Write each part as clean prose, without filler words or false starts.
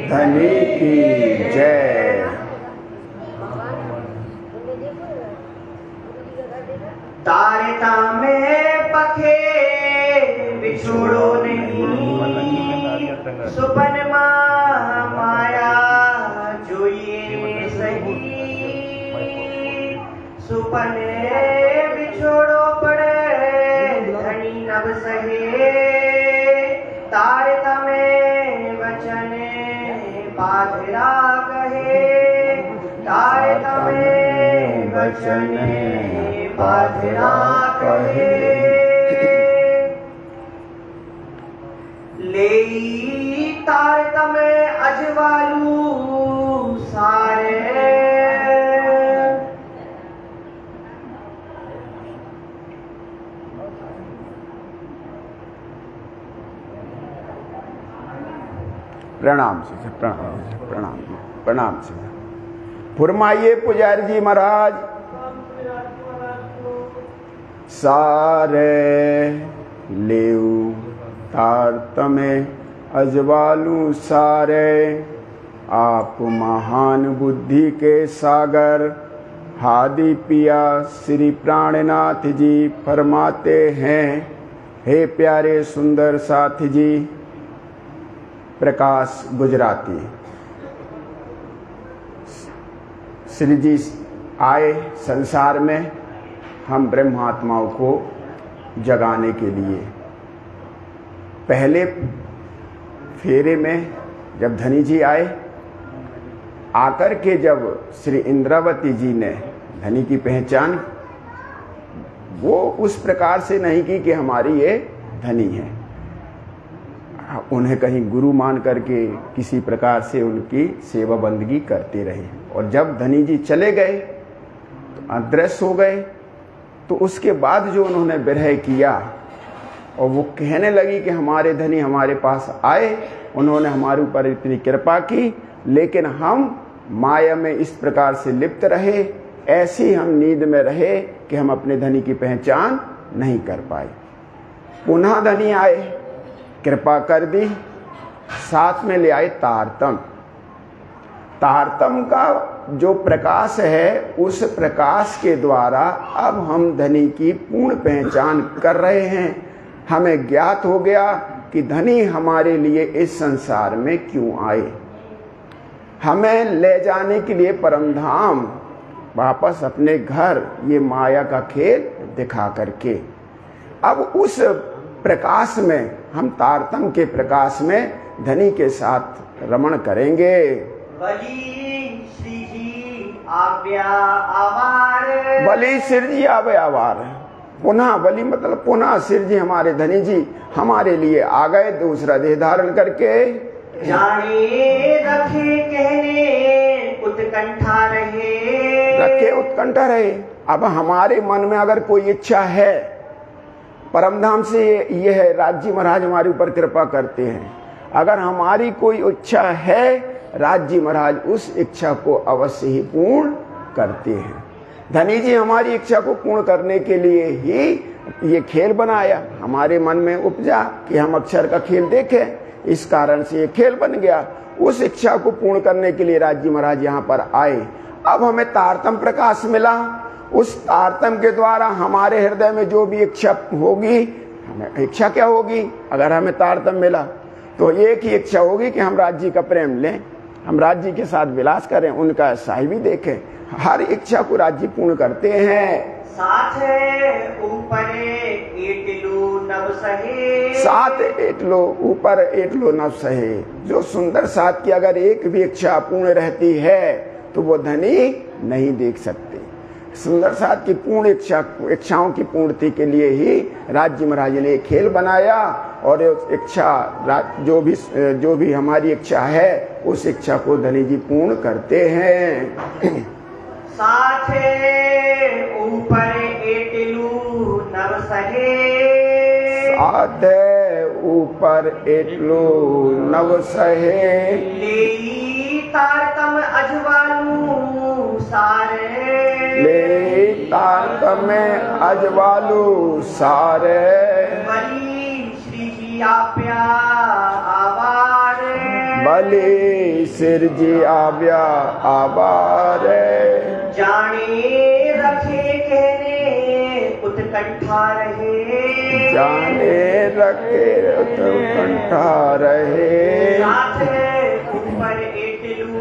धनी की जय। तारता में पखे बिछोड़ो नहीं, सुपन माया जोइए सही, सुपने बिछोड़ो पड़े धनी नभ सहे, तारता में वचने पाधरा कहे, तारता में वचने पाधरा कहे, लेई तारता में अजवालू सारे, प्रणाम से प्रणाम प्रणाम प्रणाम से फुरमाइए पुजारी जी महाराज। सारे लेऊ तारतमे अजवालू सारे, आप महान बुद्धि के सागर हादी पिया श्री प्राणनाथ जी फरमाते हैं, हे प्यारे सुंदर साथी जी। प्रकाश गुजराती। श्री जी आए संसार में हम ब्रह्मात्माओं को जगाने के लिए। पहले फेरे में जब धनी जी आए, आकर के जब श्री इंद्रावती जी ने धनी की पहचान वो उस प्रकार से नहीं की कि हमारी ये धनी है, उन्हें कहीं गुरु मान करके किसी प्रकार से उनकी सेवा बंदगी करते रहे। और जब धनी जी चले गए तो अदृश्य हो गए, तो उसके बाद जो उन्होंने विरह किया और वो कहने लगी कि हमारे धनी हमारे पास आए, उन्होंने हमारे ऊपर इतनी कृपा की, लेकिन हम माया में इस प्रकार से लिप्त रहे, ऐसी हम नींद में रहे कि हम अपने धनी की पहचान नहीं कर पाए। पुनः धनी आए, कृपा कर दी, साथ में ले आए तारतम। तारतम का जो प्रकाश है, उस प्रकाश के द्वारा अब हम धनी की पूर्ण पहचान कर रहे हैं। हमें ज्ञात हो गया कि धनी हमारे लिए इस संसार में क्यों आए, हमें ले जाने के लिए परमधाम वापस अपने घर, ये माया का खेल दिखा करके। अब उस प्रकाश में, हम तारतम के प्रकाश में धनी के साथ रमण करेंगे। बलि श्री जी आव्या आवार, बलि सिर जी आवे आवार। पुनः बलि मतलब पुनः सिर जी हमारे धनी जी हमारे लिए आ गए, दूसरा देह धारण करके। जाने रखे कहने उत्कंठा रहे, रखे उत्कंठा रहे। अब हमारे मन में अगर कोई इच्छा है, परमधाम से ये है, राज्य महाराज हमारे ऊपर कृपा करते हैं, अगर हमारी कोई इच्छा है, राज्य महाराज उस इच्छा को अवश्य ही पूर्ण करते हैं। धनी जी हमारी इच्छा को पूर्ण करने के लिए ही ये खेल बनाया, हमारे मन में उपजा कि हम अक्षर का खेल देखें, इस कारण से ये खेल बन गया। उस इच्छा को पूर्ण करने के लिए राज्य महाराज यहाँ पर आए। अब हमें तारतम प्रकाश मिला, उस तारतम के द्वारा हमारे हृदय में जो भी इच्छा होगी, हमें इच्छा क्या होगी, अगर हमें तारतम मिला तो एक ही इच्छा होगी कि हम राज्य का प्रेम लें, हम राज्य के साथ विलास करें, उनका साहिबी देखें। हर इच्छा को राज्य पूर्ण करते हैं। साथ ऊपर एटलो नव सहे, साथ एटलो ऊपर एटलो नव सहे। जो सुंदर साथ की अगर एक भी इच्छा पूर्ण रहती है तो वो धनी नहीं देख सकते। सुंदर साथ की पूर्ण इच्छाओं की पूर्ति के लिए ही राज्य महाराज ने खेल बनाया, और इच्छा जो भी हमारी इच्छा है, उस इच्छा को धनी जी पूर्ण करते हैं। साथ ऊपर एटलू नव सहे, साथ ऊपर एटलो नव सहे। लेई तारतम अजवालू सारे, ले तारतम अजवालू सारे। बलि श्री जी आप्या आवार, भले सिरजी आव्या आबार जाने रखे कहने उत्कंठा रहे जाने रखे उत्कंठा रहे साथ ऊपर एटलू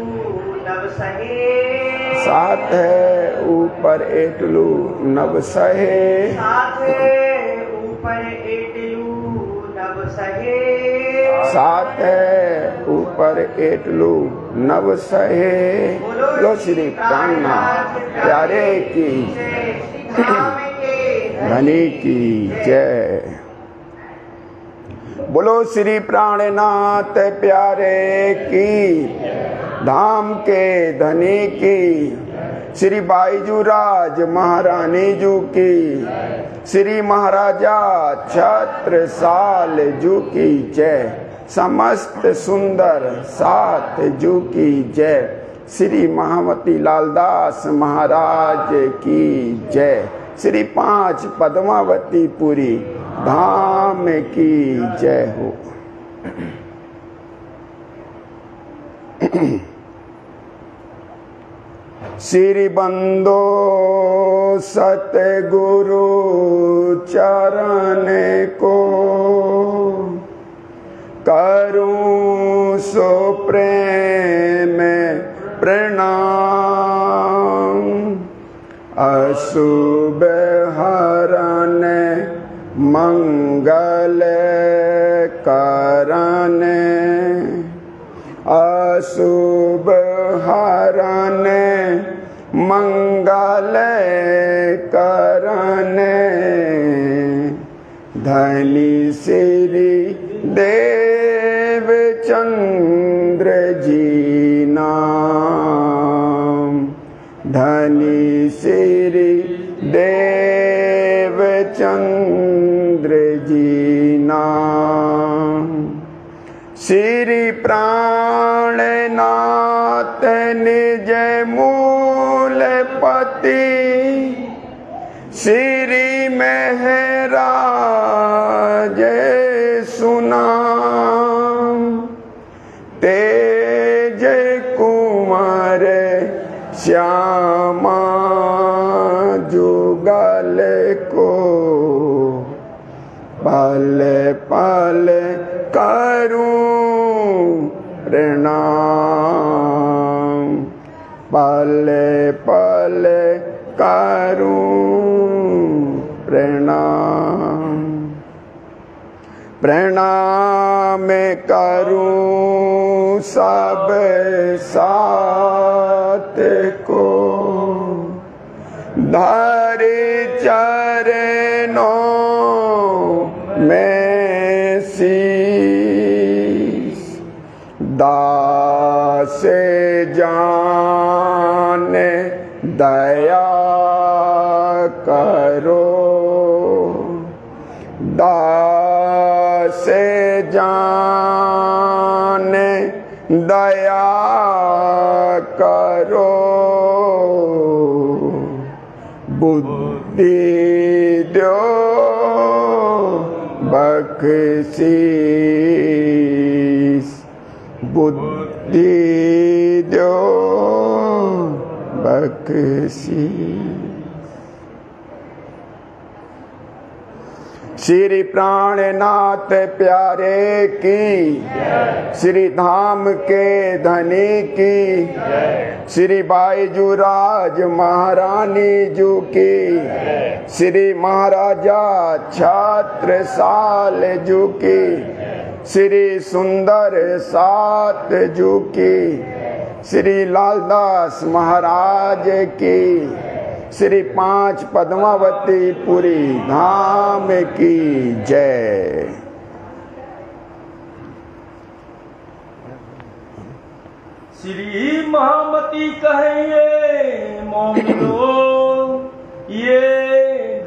नव सहे साथ है ऊपर एटलू नव सहे साथ ऊपर एटलू नव सहे साथ है ऊपर एटलू नव सहे। लो श्री प्राणनाथ प्यारे की धनी की जय। बोलो श्री प्राणनाथ प्यारे की धाम के धनी की श्री बाईजूराज महारानी जू की श्री महाराजा छत्रसाल जू की जय। समस्त सुंदर साथ जू की जय। श्री महामती लालदास महाराज की जय। श्री 5 पद्मावती पुरी धाम की जय हो। श्री बंदो सतगुरु चरण को करूं सो प्रेम प्रणाम। अशुभ हरण मंगल करण अशुभ हरण मंगल करण धनी श्री देव चंद्र जी नाम। धनी श्री देव चंद्र जी नाम। श्री प्राणनाथ निज मूल पति श्री महराज सुनाम। तेज कुंवर श्यामा जुगल को पल पल करूं प्रणाम। पल पल करूं प्रणाम। प्रणाम करूं सब साथ को धरे चरणों में शीश। दास जान दया करो। दास जान दया करो। बुद्धि दो बख्शीश। बुद्धि दो बख्शीश। श्री प्राणनाथ प्यारे की श्री धाम के धनी की श्री बाईजूराज महारानी जू की श्री महाराजा छत्रसाल जू की श्री सुंदर सात जू की श्री लालदास महाराज की श्री 5 पद्मावती पुरी धाम की जय। श्री महामती कहिए मोमलो ये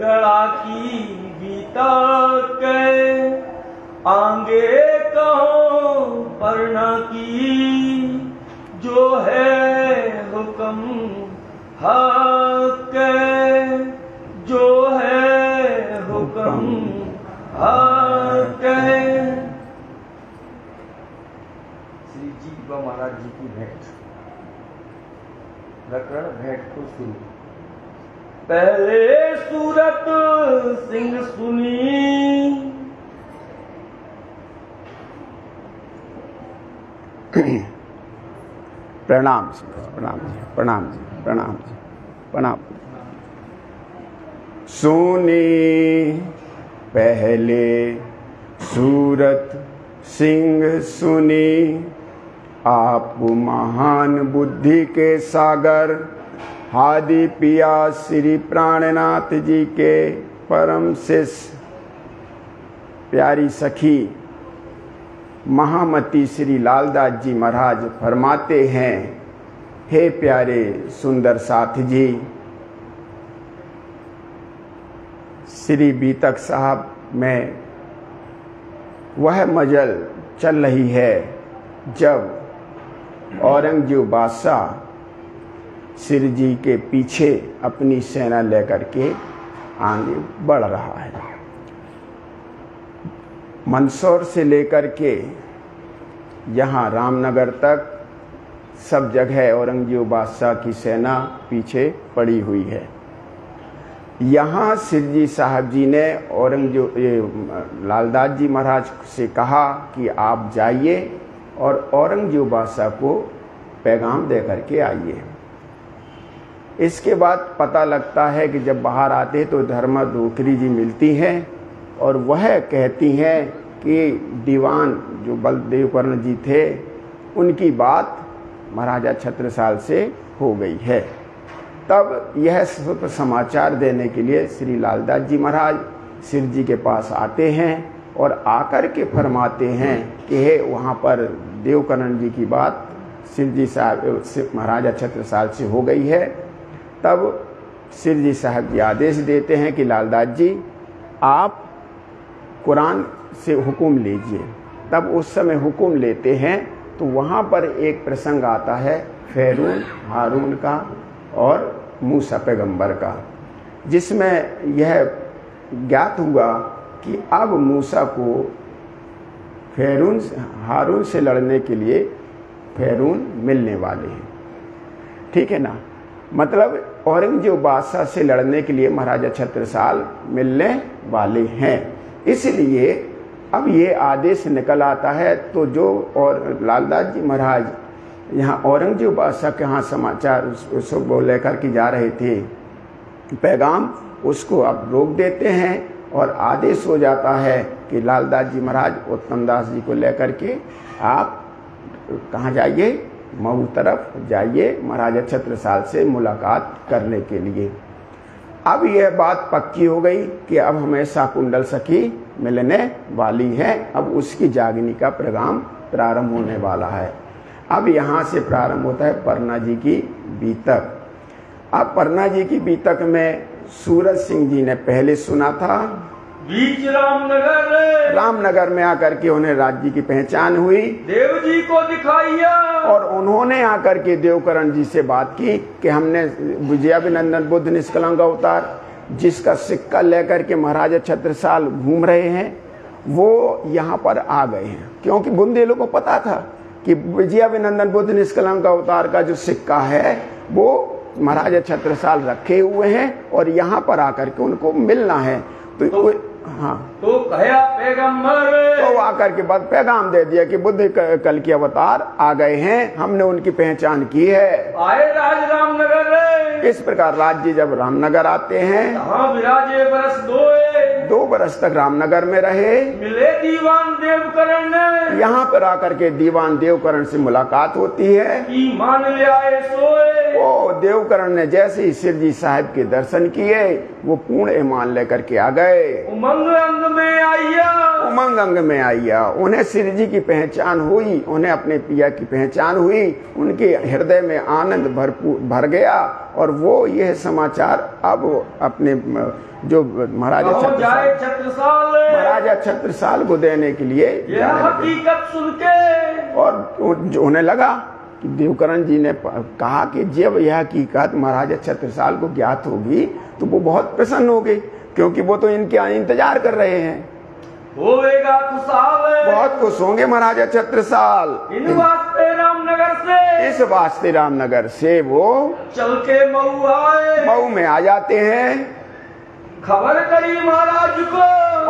गड़ा की गीता के आगे कहो पढ़ना की जो है हुक्म हक जो है हुक्म हक। श्री जी जी की भेंट। प्रकरण भेंट को शुरू। पहले सूरत सिंह सुनी, प्रणाम जी, प्रणाम जी, प्रणाम जी, प्रणाम जी, प्रणाम। सुनी पहले सूरत सिंह सुनी, आप महान बुद्धि के सागर, हादि पिया श्री प्राणनाथ जी के परम शिष्य, प्यारी सखी महामती श्री लालदास जी महाराज फरमाते हैं, हे प्यारे सुंदर साथ जी, श्री बीतक साहब में वह मजल चल रही है जब औरंगजेब बादशाह सिर जी के पीछे अपनी सेना लेकर के आगे बढ़ रहा है। मंदसौर से लेकर के यहाँ रामनगर तक सब जगह औरंगजेब बादशाह की सेना पीछे पड़ी हुई है। यहाँ सिरजी साहब जी ने औरंगजेब लालदास जी महाराज से कहा कि आप जाइए और औरंगजेब बादशाह को पैगाम दे करके आइए। इसके बाद पता लगता है कि जब बाहर आते तो धर्मा धोखरी जी मिलती हैं और वह कहती हैं कि दीवान जो बलदेव कर्ण जी थे उनकी बात महाराजा छत्रसाल से हो गई है। तब यह शुभ समाचार देने के लिए श्री लालदास जी महाराज सिर जी के पास आते हैं और आकर के फरमाते हैं कि हे वहाँ पर देवकर्ण जी की बात सिर जी साहब महाराजा छत्रसाल से हो गई है। तब सिर जी साहब जी आदेश देते हैं कि लालदास जी आप कुरान से हुक्म लीजिए। तब उस समय हुक्म लेते हैं तो वहाँ पर एक प्रसंग आता है फेरून हारून का और मूसा पैगंबर का, जिसमें यह ज्ञात हुआ कि अब मूसा को फेरून हारून से लड़ने के लिए फेरून मिलने वाले हैं। ठीक है ना, मतलब औरंगजेब बादशाह से लड़ने के लिए महाराजा छत्रसाल मिलने वाले हैं। इसलिए अब ये आदेश निकल आता है तो जो और लालदास जी महाराज यहाँ औरंगजेब बादशाह के यहाँ समाचार उसको लेकर के जा रहे थे पैगाम, उसको अब रोक देते हैं और आदेश हो जाता है कि लालदास जी महाराज उत्तम दास जी को लेकर के आप कहाँ जाइए, मऊ तरफ जाइए महाराजा छत्रसाल से मुलाकात करने के लिए। अब यह बात पक्की हो गई कि अब हमें शाकुंतल सखी मिलने वाली है। अब उसकी जागनी का प्रोग्राम प्रारंभ होने वाला है। अब यहाँ से प्रारंभ होता है परना जी की बीतक। अब परना जी की बीतक में सूरज सिंह जी ने पहले सुना था, बीच रामनगर में आकर के उन्हें राज्य की पहचान हुई, देव जी को दिखाइया और उन्होंने आकर के देवकर्ण जी से बात की कि हमने विजयाभिनंदन बुद्ध निष्कलंक अवतार जिसका सिक्का लेकर के महाराजा छत्रसाल घूम रहे हैं वो यहाँ पर आ गए हैं। क्योंकि बुंदेलों को पता था कि विजयाभिनंदन बुद्ध निष्कलंक अवतार का जो सिक्का है वो महाराजा छत्रसाल रखे हुए हैं और यहाँ पर आकर के उनको मिलना है। तो हाँ, तो कहा पैगंबर, तो आकर के बाद पैगाम दे दिया कि बुद्ध कल की अवतार आ गए हैं, हमने उनकी पहचान की है। आए राज रामनगर। इस प्रकार राज्य जब रामनगर आते हैं, विराजे बरस 2 बरस तक रामनगर में रहे। मिले दीवान देवकर्ण, यहाँ पर आकर के दीवान देवकर्ण से मुलाकात होती है। मान ले आए सोए, वो देवकर्ण ने जैसे ही सिर जी साहब के दर्शन किए वो पूर्ण ईमान लेकर के आ गए। उमंग अंग में आइया, उमंग अंग में आइया। उन्हें सिर जी की पहचान हुई, उन्हें अपने पिया की पहचान हुई, उनके हृदय में आनंद भर गया और वो यह समाचार अब अपने जो महाराजा छत्रसाल को देने के लिए हकीकत सुन के, और उन्हें लगा कि देवकर्ण जी ने कहा कि जब यह हकीकत महाराजा छत्रसाल को ज्ञात होगी तो वो बहुत प्रसन्न हो गई, क्योंकि वो तो इनके इंतजार कर रहे हैं। होएगा खुशहाल, बहुत खुश होंगे महाराजा छत्रसाल। इन वास्ते वास्ते रामनगर से, इस वास्ते रामनगर से वो चल के मऊ आए, मऊ में आ जाते हैं खबर करी महाराज को,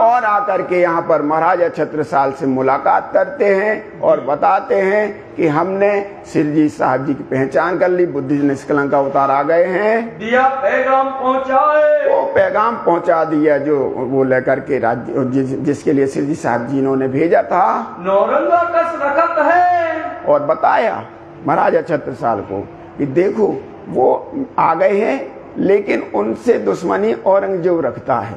और आकर के यहाँ पर महाराजा छत्रसाल से मुलाकात करते हैं और बताते हैं कि हमने सिरजी साहब जी की पहचान कर ली, बुद्धि निष्कलंक अवतार आ गए हैं। दिया पैगाम पहुंचाए, वो पैगाम पहुंचा दिया जो वो लेकर के राज्य जिसके लिए सिरजी साहब जी इन्होंने भेजा था, नौरंगा कस रखत है, और बताया महाराजा छत्रसाल को कि देखो वो आ गए हैं, लेकिन उनसे दुश्मनी औरंगजेब रखता है,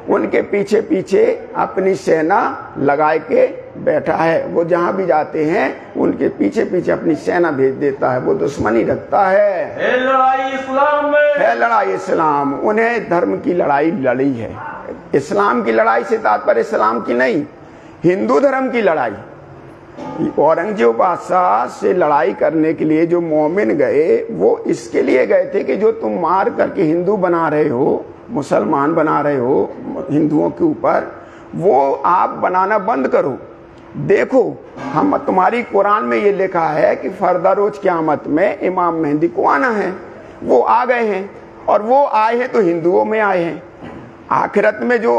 उनके पीछे पीछे अपनी सेना लगाए के बैठा है, वो जहां भी जाते हैं उनके पीछे पीछे अपनी सेना भेज देता है, वो दुश्मनी रखता है। लड़ाई इस्लाम में है लड़ाई इस्लाम, उन्हें धर्म की लड़ाई लड़ी है। इस्लाम की लड़ाई से तात्पर्य इस्लाम की नहीं, हिंदू धर्म की लड़ाई। औरंगजेब बादशाह से लड़ाई करने के लिए जो मोमिन गए वो इसके लिए गए थे कि जो तुम मार करके हिंदू बना रहे हो, मुसलमान बना रहे हो हिंदुओं के ऊपर, वो आप बनाना बंद करो। देखो हम तुम्हारी कुरान में ये लिखा है कि फर्दा रोज क़यामत में इमाम मेहंदी को आना है, वो आ गए हैं, और वो आए हैं तो हिंदुओं में आए हैं। आखिरत में जो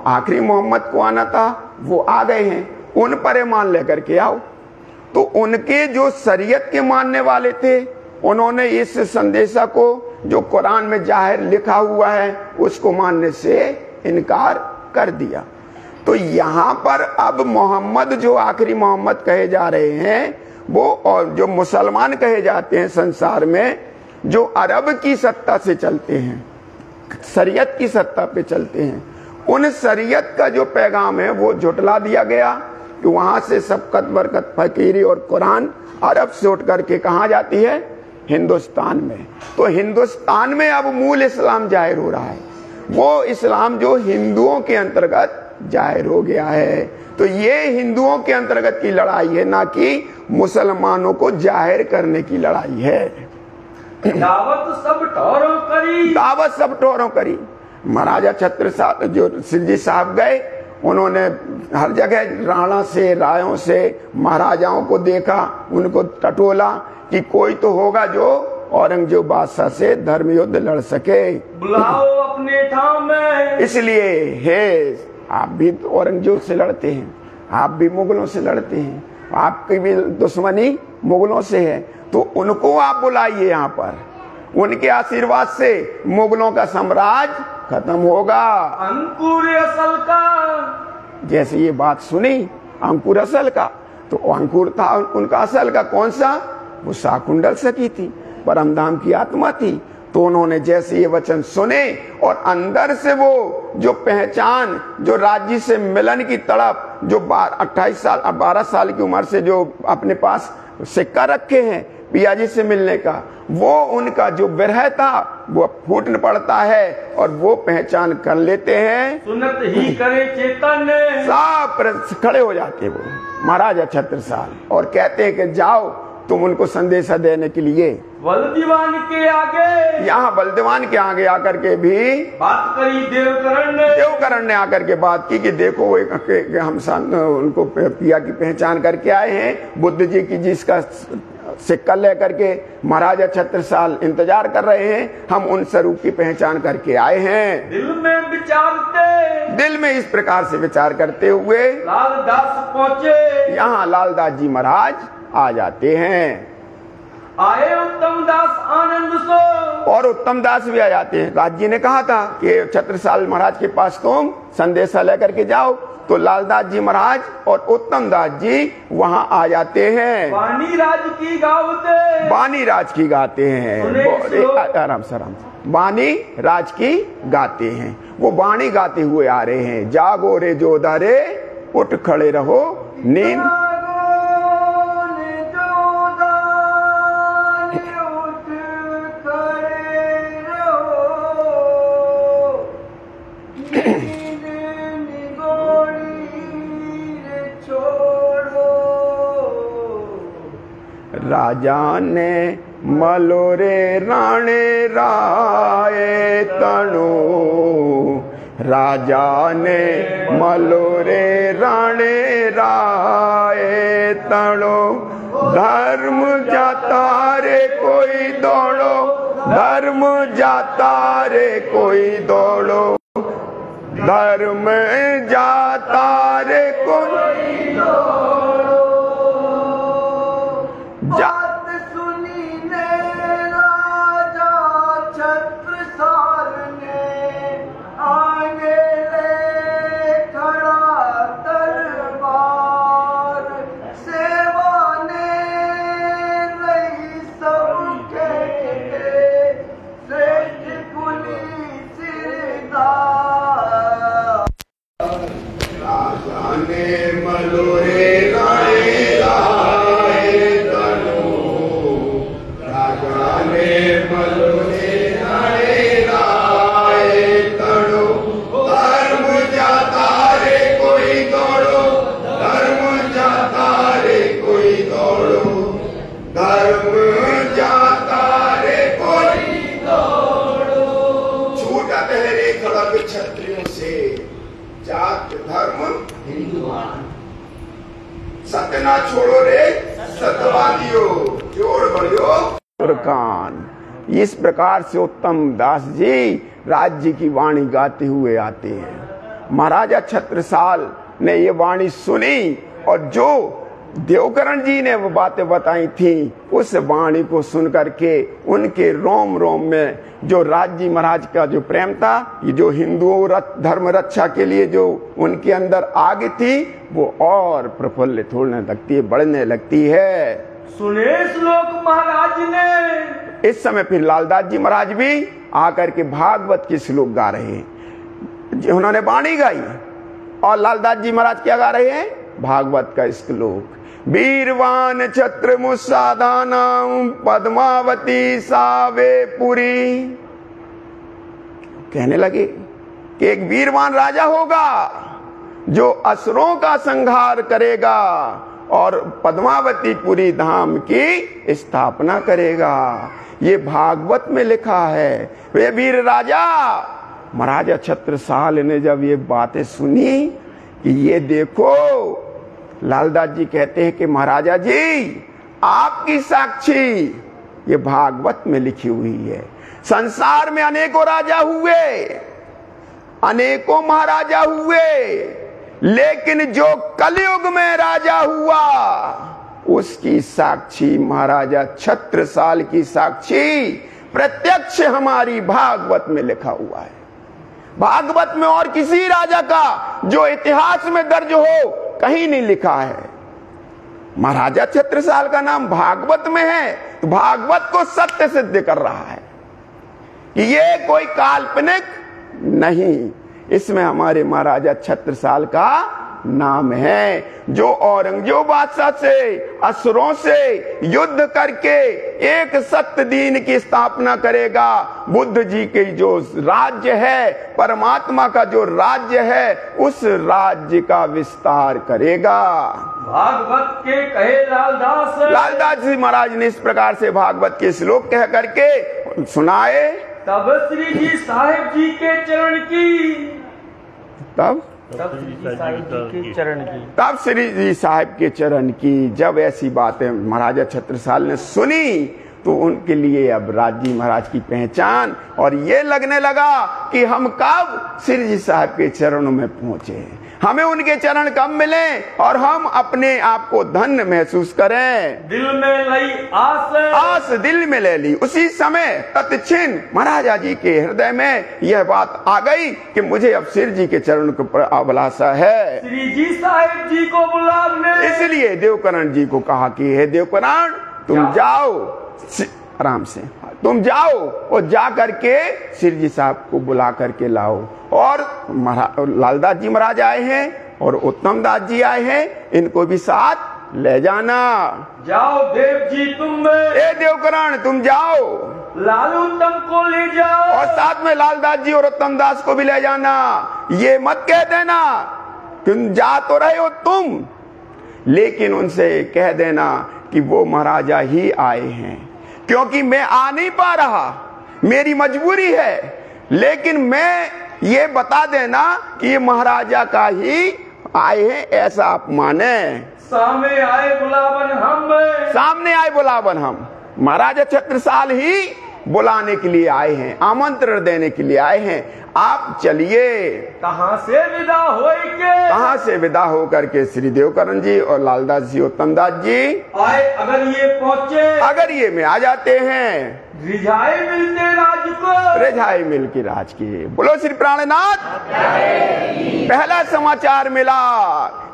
आखिरी मोहम्मद को आना था वो आ गए हैं, उन पर ईमान लेकर के आओ। तो उनके जो शरीयत के मानने वाले थे उन्होंने इस संदेशा को जो कुरान में जाहिर लिखा हुआ है उसको मानने से इनकार कर दिया। तो यहाँ पर अब मोहम्मद जो आखिरी मोहम्मद कहे जा रहे हैं वो, और जो मुसलमान कहे जाते हैं संसार में, जो अरब की सत्ता से चलते हैं, शरीयत की सत्ता पे चलते हैं, उन शरीयत का जो पैगाम है वो झुटला दिया गया कि वहां से सबकत बरकत फकीरी और कुरान अरब से उठ करके कहाँ जाती है, हिंदुस्तान में। तो हिंदुस्तान में अब मूल इस्लाम जाहिर हो रहा है, वो इस्लाम जो हिंदुओं के अंतर्गत जाहिर हो गया है। तो ये हिंदुओं के अंतर्गत की लड़ाई है, ना कि मुसलमानों को जाहिर करने की लड़ाई है। दावत सब ठौरों करी, दावत सब ठौरों करी। महाराजा छत्रसाल जो सिरजी साहब गए, उन्होंने हर जगह राणा से, रायों से, महाराजाओं को देखा, उनको टटोला कि कोई तो होगा जो औरंगजेब बादशाह से धर्म युद्ध लड़ सके, बुलाओ अपने ठाव में। इसलिए हे आप भी तो औरंगजेब से लड़ते हैं, आप भी मुगलों से लड़ते हैं, आपकी भी दुश्मनी मुगलों से है, तो उनको आप बुलाइए यहाँ पर, उनके आशीर्वाद से मुगलों का साम्राज्य खत्म होगा। अंकुर असल का, जैसे ये बात सुनी अंकुर असल का, तो अंकुर था उनका असल का कौन सा, वो शाकुंडल सखी थी, परमधाम की आत्मा थी। तो उन्होंने जैसे ये वचन सुने और अंदर से वो जो पहचान, जो राज्य से मिलन की तड़प, जो 28 साल 12 साल की उम्र से जो अपने पास सिक्का रखे हैं पियाजी से मिलने का, वो उनका जो विरह था वो फूट पड़ता है और वो पहचान कर लेते हैं। सुनत ही करे चेतन, सब खड़े हो जाते वो महाराजा छत्रसाल और कहते हैं कि जाओ तुम उनको संदेशा देने के लिए। बलदीवान के आगे, यहाँ बलदीवान के आगे आकर के भी बात करी देवकरण ने आकर के बात की कि देखो हम उनको पिया की पहचान करके आए हैं, बुद्ध जी की जिसका सिक्का लेकर के महाराजा छत्रसाल इंतजार कर रहे हैं, हम उन स्वरूप की पहचान करके आए हैं। दिल में इस प्रकार से विचार करते हुए लालदास पहुँचे, यहाँ लालदास जी महाराज आ जाते हैं। आए उत्तम दास आनंद सो, और उत्तम दास भी आ जाते हैं। राज जी ने कहा था कि छत्रसाल महाराज के पास तुम संदेशा लेकर के जाओ, तो लालदास जी महाराज और उत्तम दास जी वहाँ आ जाते हैं। वाणी राज की गावते, वाणी राज की गाते हैं, आराम से आराम से, वाणी राज की गाते हैं। वो वाणी गाते हुए आ रहे हैं, जागो रे जोधा रे उठ खड़े रहो नींद, राजा ने मलोरे राणे राय तणु राजा ने मलोरे राणे राय तड़ो, धर्म जाता रे कोई दौड़ो, धर्म जाता रे कोई दौड़ो, धर्म जाता रे कोई दौड़ो। बात सुनी ने राजा छत्रसाल ने, आगे ले खड़ा दरबार, सेवा ने रही सबके श्रेष्ठ पुलिस सिरदार। राजा ने मलोरे राणे राय तड़ो, राजा ने मलोरे राणे राय तड़ो, धर्म जाता रे कोई दौड़ो, धर्म जाता रे कोई दौड़ो, धर्म जाता रे कोई दौड़ो। छूटत है रे खड़ग क्षत्रियों से, जात धर्म हिंदुवान, सत्य ना छोड़ो रे सत्यवादियों, जोड़ बढ़ियो कान। इस प्रकार से उत्तम दास जी राज्य की वाणी गाते हुए आते हैं। महाराजा छत्रसाल ने ये वाणी सुनी और जो देवकरण जी ने वो बातें बताई थी, उस वाणी को सुन करके उनके रोम रोम में जो राज्य महाराज का जो प्रेम था, ये जो हिंदुओं धर्म रक्षा के लिए जो उनके अंदर आग थी, वो और प्रफुल्लित होने लगती है, बढ़ने लगती है। सुने श्लोक महाराज ने। इस समय फिर लालदास जी महाराज भी आकर के भागवत के श्लोक गा रहे हैं। उन्होंने वाणी गाई और लालदास जी महाराज क्या गा रहे हैं? भागवत का श्लोक। वीरवान छत्र मुसादानाम पद्मावती सावेपुरी। कहने लगे कि एक वीरवान राजा होगा जो असुरों का संहार करेगा और पद्मावतीपुरी धाम की स्थापना करेगा। ये भागवत में लिखा है। वे वीर राजा महाराजा छत्रसाल ने जब ये बातें सुनी कि ये देखो, लालदास जी कहते हैं कि महाराजा जी आपकी साक्षी ये भागवत में लिखी हुई है। संसार में अनेकों राजा हुए, अनेकों महाराजा हुए, लेकिन जो कलयुग में राजा हुआ उसकी साक्षी महाराजा छत्रसाल की साक्षी प्रत्यक्ष हमारी भागवत में लिखा हुआ है। भागवत में और किसी राजा का जो इतिहास में दर्ज हो कहीं नहीं लिखा है। महाराजा छत्रसाल का नाम भागवत में है तो भागवत को सत्य सिद्ध कर रहा है कि ये कोई काल्पनिक नहीं, इसमें हमारे महाराजा छत्रसाल का नाम है, जो औरंगजेब बादशाह से असुरों से युद्ध करके एक सत्य दीन की स्थापना करेगा। बुद्ध जी के जो राज्य है, परमात्मा का जो राज्य है, उस राज्य का विस्तार करेगा। भागवत के कहे लालदास जी महाराज ने इस प्रकार से भागवत के श्लोक कह करके सुनाए। तब श्री जी साहिब जी के चरण की, तब श्री जी साहिब जी के चरण की, तब श्री जी साहिब के चरण की जब ऐसी बातें महाराजा छत्रसाल ने सुनी तो उनके लिए अब राज्य महाराज की पहचान और ये लगने लगा कि हम कब श्री जी साहिब के चरणों में पहुंचे, हमें उनके चरण कब मिले और हम अपने आप को धन्य महसूस करें। दिल में लई आस दिल में ले ली। उसी समय तत्क्षण महाराजा जी के हृदय में यह बात आ गई कि मुझे अब श्री जी के चरण को अभिलाषा है, श्री जी साहिब जी को बुलाने। इसलिए देवकरण जी को कहा कि हे देवकरण तुम जाओ, आराम से तुम जाओ और जा करके श्री जी साहब को बुला करके लाओ। और लालदास जी महाराज आए हैं और उत्तम दास जी आए हैं, इनको भी साथ ले जाना। जाओ देव जी तुम, ए देवकरण तुम जाओ, लालू उत्तम को ले जाओ और साथ में लालदास जी और उत्तम दास को भी ले जाना। ये मत कह देना तुम जा तो रहे हो तुम, लेकिन उनसे कह देना कि वो महाराजा ही आए हैं, क्योंकि मैं आ नहीं पा रहा, मेरी मजबूरी है, लेकिन मैं ये बता देना कि ये महाराजा का ही आए हैं, ऐसा आप माने। सामने आए बुलावन हम, सामने आए बुलावन हम, महाराजा छत्रसाल ही बुलाने के लिए आए हैं, आमंत्रण देने के लिए आए हैं। आप चलिए। कहाँ से विदा होइके, कहाँ से विदा होकर के श्री देवकरण जी और लालदास जी, उत्तमदास जी आए अगर ये पहुँचे, अगर ये में आ जाते हैं, रिझाए मिलते राज को, रिझाए मिल की राज की। बोलो श्री प्राणनाथ। पहला समाचार मिला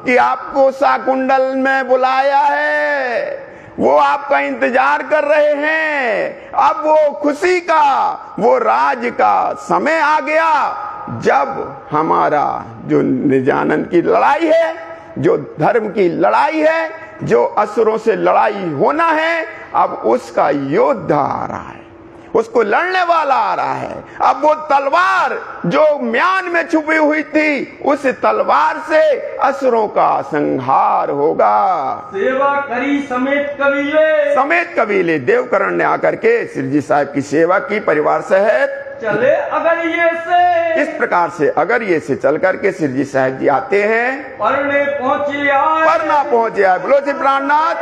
कि आपको साकुंडल में बुलाया है, वो आपका इंतजार कर रहे हैं। अब वो खुशी का, वो राज का समय आ गया, जब हमारा जो निजानंद की लड़ाई है, जो धर्म की लड़ाई है, जो असुरों से लड़ाई होना है, अब उसका योद्धा आ रहा है, उसको लड़ने वाला आ रहा है। अब वो तलवार जो म्यान में छुपी हुई थी, उस तलवार से असुरों का संहार होगा। सेवा करी समेत कबीले देवकरण ने आकर के श्री जी साहब की सेवा की परिवार सहित। चले अगर ये से, इस प्रकार से अगर ये से चल करके श्री जी साहब जी आते हैं, परने पहुँचे आए, परना पहुंचे आए। बोलो श्री प्राणनाथ।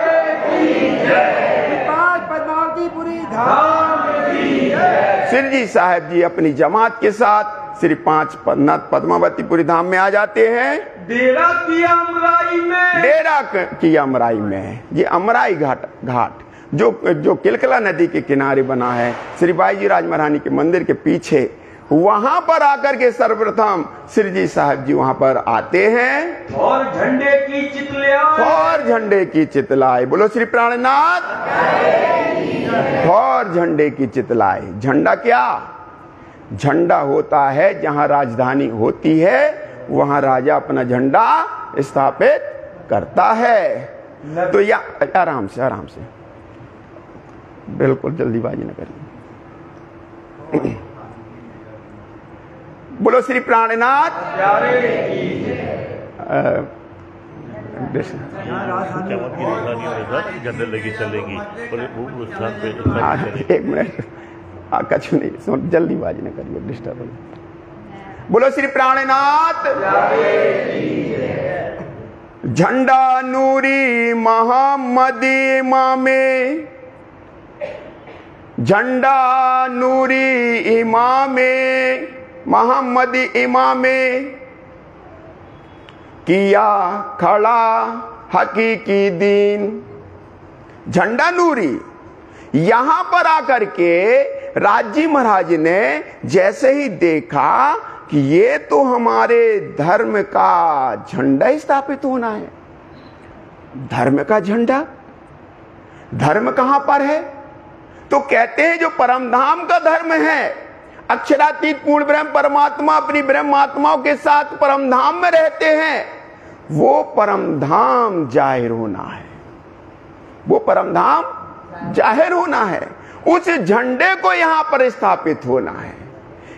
पद्मावतीपुरी धाम की जय। श्री जी साहब जी अपनी जमात के साथ श्री 5 पद्मावतीपुरी धाम में आ जाते हैं। डेरा की अमराई में, डेरा की अमराई में, ये अमराई घाट जो किलकला नदी के किनारे बना है, श्री बाईजी राज महारानी के मंदिर के पीछे, वहां पर आकर के सर्वप्रथम श्री जी साहब जी वहां पर आते हैं और झंडे की चितलाए, और झंडे की चितलाए। बोलो श्री प्राणनाथ। और झंडे की चितलाए। झंडा क्या? झंडा होता है जहां राजधानी होती है, वहां राजा अपना झंडा स्थापित करता है। तो या आराम से, आराम से, बिल्कुल जल्दीबाजी न करिए। बोलो श्री प्राणनाथ। एक मिनट, कछु नहीं, जल्दीबाजी न करिए, डिस्टर्ब। बोलो श्री प्राणनाथ। झंडा नूरी मोहम्मदी इमामे, झंडा नूरी इमामे मोहम्मदी इमामे, किया खड़ा हकीकी दीन। झंडा नूरी, यहां पर आकर के राजी महाराज ने जैसे ही देखा कि ये तो हमारे धर्म का झंडा स्थापित होना है। धर्म का झंडा, धर्म कहां पर है? तो कहते हैं जो परम धाम का धर्म है, अक्षरातीत पूर्ण ब्रह्म परमात्मा अपनी ब्रह्मात्माओं के साथ परम धाम में रहते हैं, वो परम धाम जाहिर होना है, वो परम धाम जाहिर होना है। उस झंडे को यहां पर स्थापित होना है,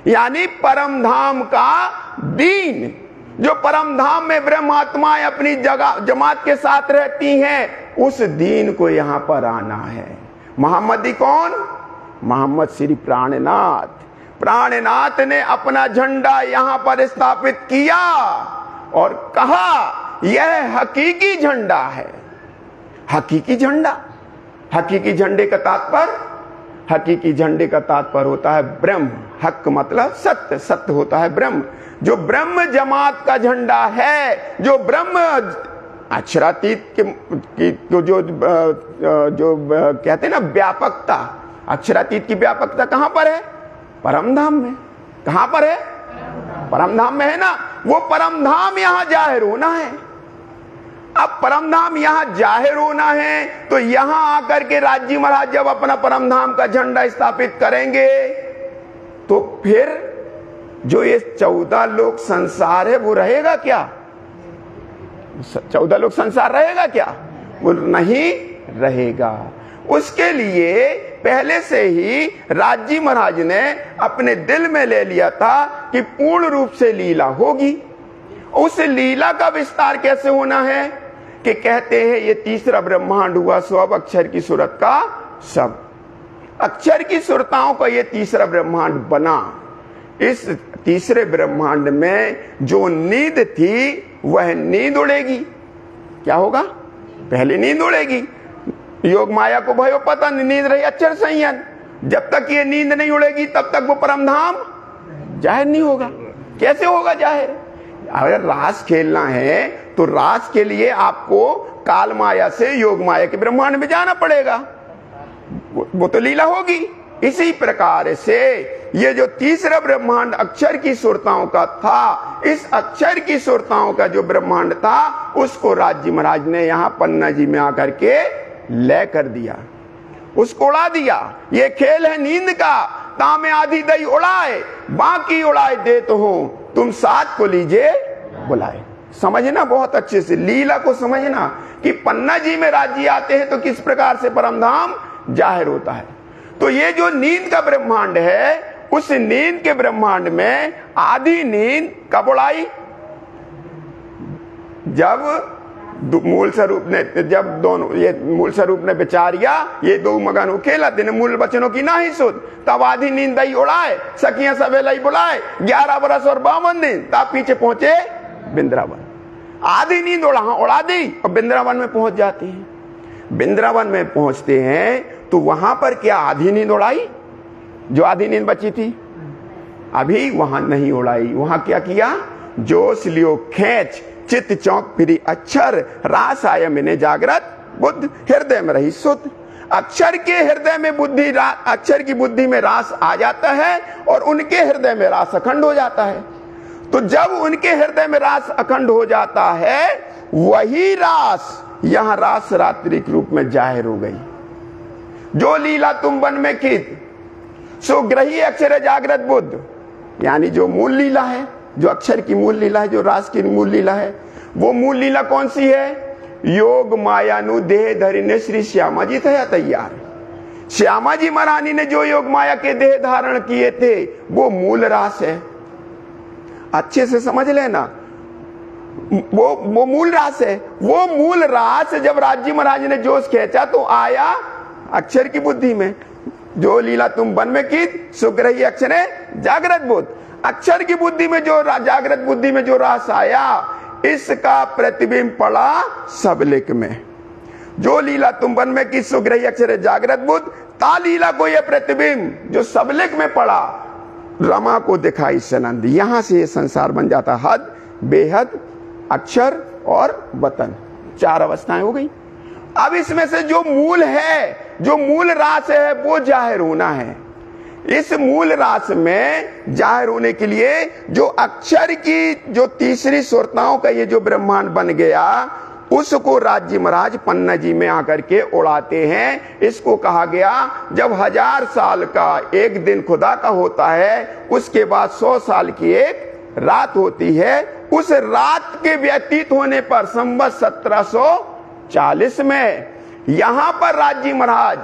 यानी परम धाम का दीन, जो परम धाम में ब्रह्मात्माएं अपनी जगह जमात के साथ रहती हैं, उस दीन को यहां पर आना है। मोहम्मदी कौन? मोहम्मद श्री प्राणनाथ। प्राणनाथ ने अपना झंडा यहां पर स्थापित किया और कहा यह हकीकी झंडा है। हकीकी झंडा, हकीकी झंडे का तात्पर्य, हकीकी झंडे का तात्पर्य होता है ब्रह्म। हक मतलब सत्य, सत्य होता है ब्रह्म। जो ब्रह्म जमात का झंडा है, जो ब्रह्म अक्षरातीत की जो कहते हैं ना व्यापकता, अक्षरातीत की व्यापकता कहां पर है? परम धाम में। कहां पर है? परम धाम में है ना। वो परम धाम यहां जाहिर होना है। अब परम धाम यहां जाहिर होना है, तो यहां आकर के राजी महाराज जब अपना परम धाम का झंडा स्थापित करेंगे, तो फिर जो ये 14 लोक संसार है वो रहेगा क्या? 14 लोक संसार रहेगा क्या? वो नहीं रहेगा। उसके लिए पहले से ही राजी महाराज ने अपने दिल में ले लिया था कि पूर्ण रूप से लीला होगी। उस लीला का विस्तार कैसे होना है कि कहते हैं ये तीसरा ब्रह्मांड हुआ, सो अब अक्षर की सूरत का सब, अक्षर की सुरताओं का ये तीसरा ब्रह्मांड बना। इस तीसरे ब्रह्मांड में जो नींद थी वह नींद उड़ेगी। क्या होगा? पहले नींद उड़ेगी। योग माया को भयो पतन, नींद रही अक्षर संयन। जब तक ये नींद नहीं उड़ेगी तब तक वो परमधाम जाहिर नहीं होगा। कैसे होगा जाहिर? अगर रास खेलना है तो रास के लिए आपको काल माया से योग माया के ब्रह्मांड में जाना पड़ेगा, वो तो लीला होगी। इसी प्रकार से ये जो तीसरा ब्रह्मांड अक्षर की सुरताओं का था, इस अक्षर की सुरताओं का जो ब्रह्मांड था उसको राज्य महाराज ने यहाँ पन्ना जी में आकर के लय कर दिया, उसको उड़ा दिया। ये खेल है नींद का, तामे आधी दई उड़ाए बाकी उड़ाए दे तो हो, तुम साथ को लीजिए बुलाए। समझना बहुत अच्छे से, लीला को समझना कि पन्ना जी में राज्य आते हैं तो किस प्रकार से परमधाम जाहिर होता है। तो ये जो नींद का ब्रह्मांड है, उस नींद के ब्रह्मांड में आधी नींद कब उड़ाई? जब मूल स्वरूप ने, जब दोनों ये मूल स्वरूप ने विचारिया ये दो मगन हो खेला दिन मूल बचनों की ना ही सुध, तब आधी नींद दई उड़ाए सखियां सवेला ही बुलाए 11 बरस और 52 दिन, तब पीछे पहुंचे बिंद्रावन। आधी नींद उड़ा दी और बिंद्रावन में पहुंच जाती है। बिंद्रावन में पहुंचते हैं तो वहां पर क्या आधी नींद उड़ाई? जो आधी नींद बची थी अभी वहां नहीं उड़ाई। वहां क्या किया? जोश लियो खेच चित्त चौक फिरी अक्षर, रास आय मैंने जागृत बुद्ध, हृदय में रही सुध। अक्षर के हृदय में बुद्धि, अक्षर की बुद्धि में रास आ जाता है और उनके हृदय में रास अखंड हो जाता है। तो जब उनके हृदय में रास अखंड हो जाता है, वही रास यहां रास रात्रिक रूप में जाहिर हो गई। जो लीला तुम वन में की सो ग्रही अक्षर जागृत बुद्ध, यानी जो मूल लीला है, जो अक्षर की मूल लीला है, जो रास की मूल लीला है, वो मूल लीला कौन सी है? योग मायानु देह धरिने श्री श्यामा जी थे तैयार। श्यामा जी महारानी ने जो योग माया के देह धारण किए थे वो मूल रास है। अच्छे से समझ लेना, वो मूल रास है। वो मूल रास जब राज्य महाराज ने जोश खींचा तो आया अक्षर की बुद्धि में। जो लीला तुम वन में की सुग्रही अक्षर जागृत बुद्ध, अक्षर की बुद्धि में जो जागृत बुद्धि में जो रास आया, इसका प्रतिबिंब पड़ा सबलिक में। जो लीला तुम वन में की सुग्रही अक्षर जागृत बुद्ध, ता लीला को यह प्रतिबिंब जो सबलिक में पड़ा रमा को दिखाई सनंद। यहां से ये संसार बन जाता हद, बेहद, अक्षर और वतन, 4 अवस्थाएं हो गई। अब इसमें से जो मूल है, जो मूल रास है, वो जाहिर होना है। इस मूल रास में जाहिर होने के लिए जो अक्षर की जो तीसरी सुरताओं का ये जो ब्रह्मांड बन गया, उसको राज्य महाराज पन्ना जी में आकर के उड़ाते हैं। इसको कहा गया जब 1000 साल का एक दिन खुदा का होता है, उसके बाद 100 साल की एक रात होती है। उस रात के व्यतीत होने पर संवत 1740 में यहां पर राज्य महाराज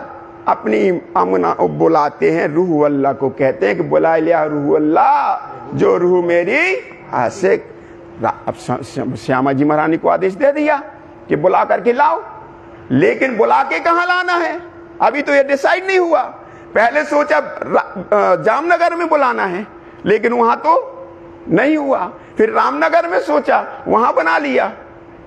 अपनी अमना बुलाते हैं, रूह अल्लाह को कहते हैं कि बुला लिया रूह अल्लाह, जो रूह मेरी आशिक। अब श्यामा जी महारानी को आदेश दे दिया कि बुला करके लाओ, लेकिन बुला के कहां लाना है अभी तो ये डिसाइड नहीं हुआ। पहले सोचा जामनगर में बुलाना है, लेकिन वहां तो नहीं हुआ। फिर रामनगर में सोचा, वहां बना लिया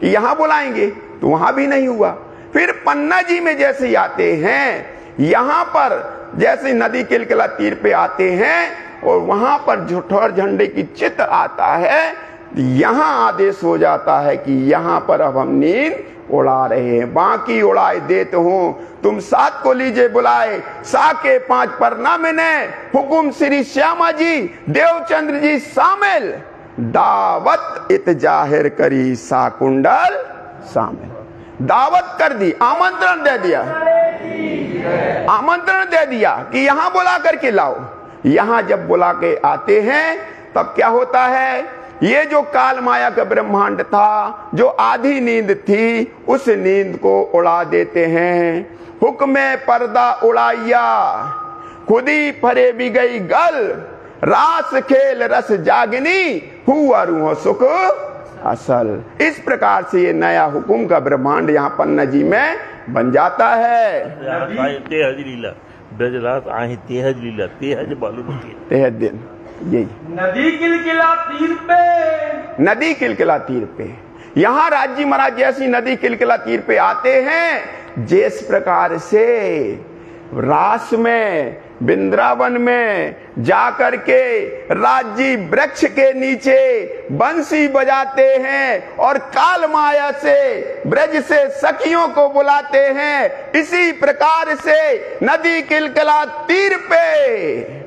कि यहां बुलाएंगे, तो वहां भी नहीं हुआ। फिर पन्ना जी में जैसे आते हैं, यहां पर जैसे नदी किलकिला तीर पे आते हैं और वहां पर झुठौर झंडे की चित्र आता है, यहां आदेश हो जाता है कि यहां पर अब हम नींद उड़ा रहे हैं। बाकी उड़ाए देते हो, तुम साथ को लीजिए बुलाए, साके 5 परना में ने हुकुम श्री श्यामा जी देवचंद्र जी शामिल, दावत इत जाहिर करी साकुंडल शामिल। दावत कर दी, आमंत्रण दे दिया, आमंत्रण दे दिया कि यहां बुला करके लाओ। यहां जब बुला के आते हैं तब क्या होता है? ये जो काल माया का ब्रह्मांड था, जो आधी नींद थी, उस नींद को उड़ा देते हैं। हुक्मे पर्दा उड़ाइया खुदी फरे भी गई गल, रास खेल रस जागनी हुआ रूह सुख असल। इस प्रकार से ये नया हुकुम का ब्रह्मांड यहाँ पन्ना जी में बन जाता है। तेहज लीला ब्रजरास आही तेहज लीला, तेहज बालू तेहज दिन यही नदी किलकिला तीर पे, नदी किलकिला तीर पे। यहां राज्य महाराज जैसी नदी किलकिला तीर पे आते हैं, जिस प्रकार से रास में वृंदावन में जाकर के राज्य वृक्ष के नीचे बंसी बजाते हैं और काल माया से ब्रज से सखियों को बुलाते हैं, इसी प्रकार से नदी किलकिला तीर पे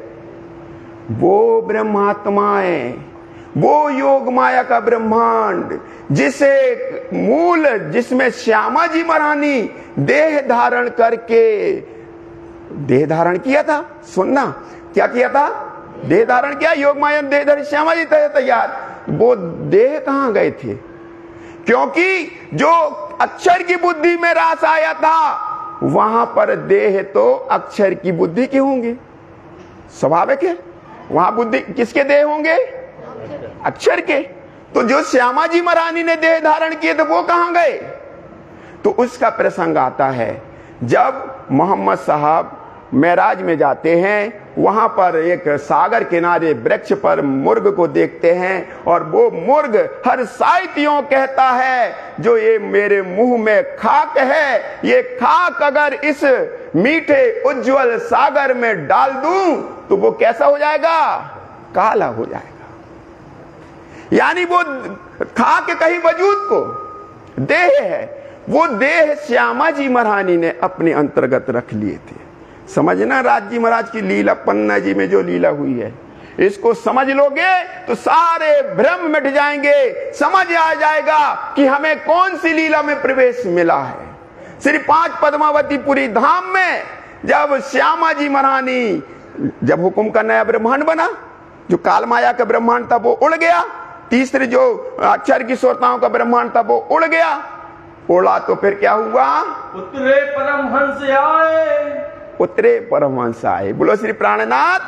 वो ब्रह्मात्माएं, वो योग माया का ब्रह्मांड, जिसे मूल जिसमें श्यामा जी महारानी देह धारण करके, देह धारण किया था, सुनना क्या किया था, देह धारण किया, योग माया देह धारण, श्यामा जी तैयार, वो देह कहां गए थे? क्योंकि जो अक्षर की बुद्धि में रास आया था, वहां पर देह तो अक्षर की बुद्धि के होंगे, स्वाभाविक है, वहां बुद्धि किसके देह होंगे? अक्षर के। तो जो श्यामा जी महारानी ने देह धारण किए थे वो कहां गए? तो उसका प्रसंग आता है जब मोहम्मद साहब मेराज में जाते हैं, वहां पर एक सागर किनारे वृक्ष पर मुर्ग को देखते हैं और वो मुर्ग हर साइतियों कहता है, जो ये मेरे मुंह में खाक है, ये खाक अगर इस मीठे उज्जवल सागर में डाल दूं तो वो कैसा हो जाएगा? काला हो जाएगा। यानी वो खाक कहीं वजूद को देह है, वो देह श्यामा जी महारानी ने अपने अंतर्गत रख लिए थे। समझना, राज्य महाराज की लीला, पन्ना जी में जो लीला हुई है, इसको समझ लोगे तो सारे भ्रम मिट जाएंगे, समझ आ जाएगा कि हमें कौन सी लीला में प्रवेश मिला है। श्री 5 पद्मावतीपुरी धाम में जब श्यामा जी महारानी, जब हुकुम का नया ब्रह्मांड बना, जो काल माया का ब्रह्मांड था वो उड़ गया, तीसरे जो अक्षर की सोताओं का ब्रह्मांड था वो उड़ गया, उड़ा तो फिर क्या हुआ? उतरे परमहंस आए, उतरे परमहंस आए। बोलो श्री प्राणनाथ।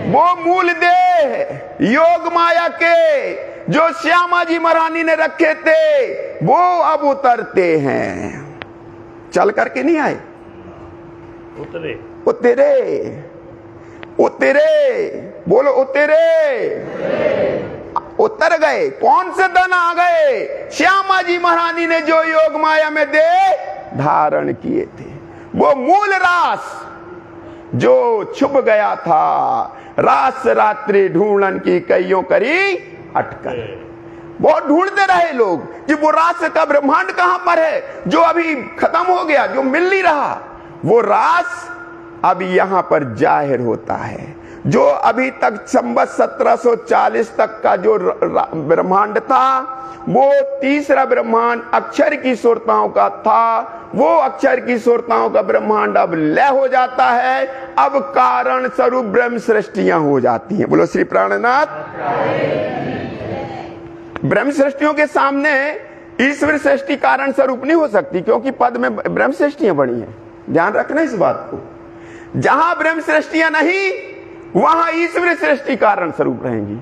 वो मूल देह योग माया के जो श्यामा जी महारानी ने रखे थे, वो अब उतरते हैं, चल करके नहीं आए, उतरे उतरे उतरे, बोलो उतरे, उतर गए। कौन से धन आ गए? श्यामा जी महारानी ने जो योग माया में देह धारण किए थे, वो मूल रास जो छुप गया था, रास रात्रि ढूंढन की कईयों करी अटकल। बहुत ढूंढते रहे लोग कि वो रास का ब्रह्मांड कहां पर है, जो अभी खत्म हो गया, जो मिल नहीं रहा। वो रास अब यहां पर जाहिर होता है। जो अभी तक संवत 1740 तक का जो ब्रह्मांड था, वो तीसरा ब्रह्मांड अक्षर की सुरताओं का था, वो अक्षर की सुरताओं का ब्रह्मांड अब लय हो जाता है, अब कारण स्वरूप ब्रह्म सृष्टियां हो जाती हैं। बोलो श्री प्राणनाथ। ब्रह्म सृष्टियों के सामने ईश्वर सृष्टि कारण स्वरूप नहीं हो सकती, क्योंकि पद में ब्रह्म सृष्टियां बनी हैं। ध्यान रखना इस बात को। जहां ब्रह्म सृष्टियां नहीं, वहां ईश्वर सृष्टि कारण स्वरूप रहेंगी।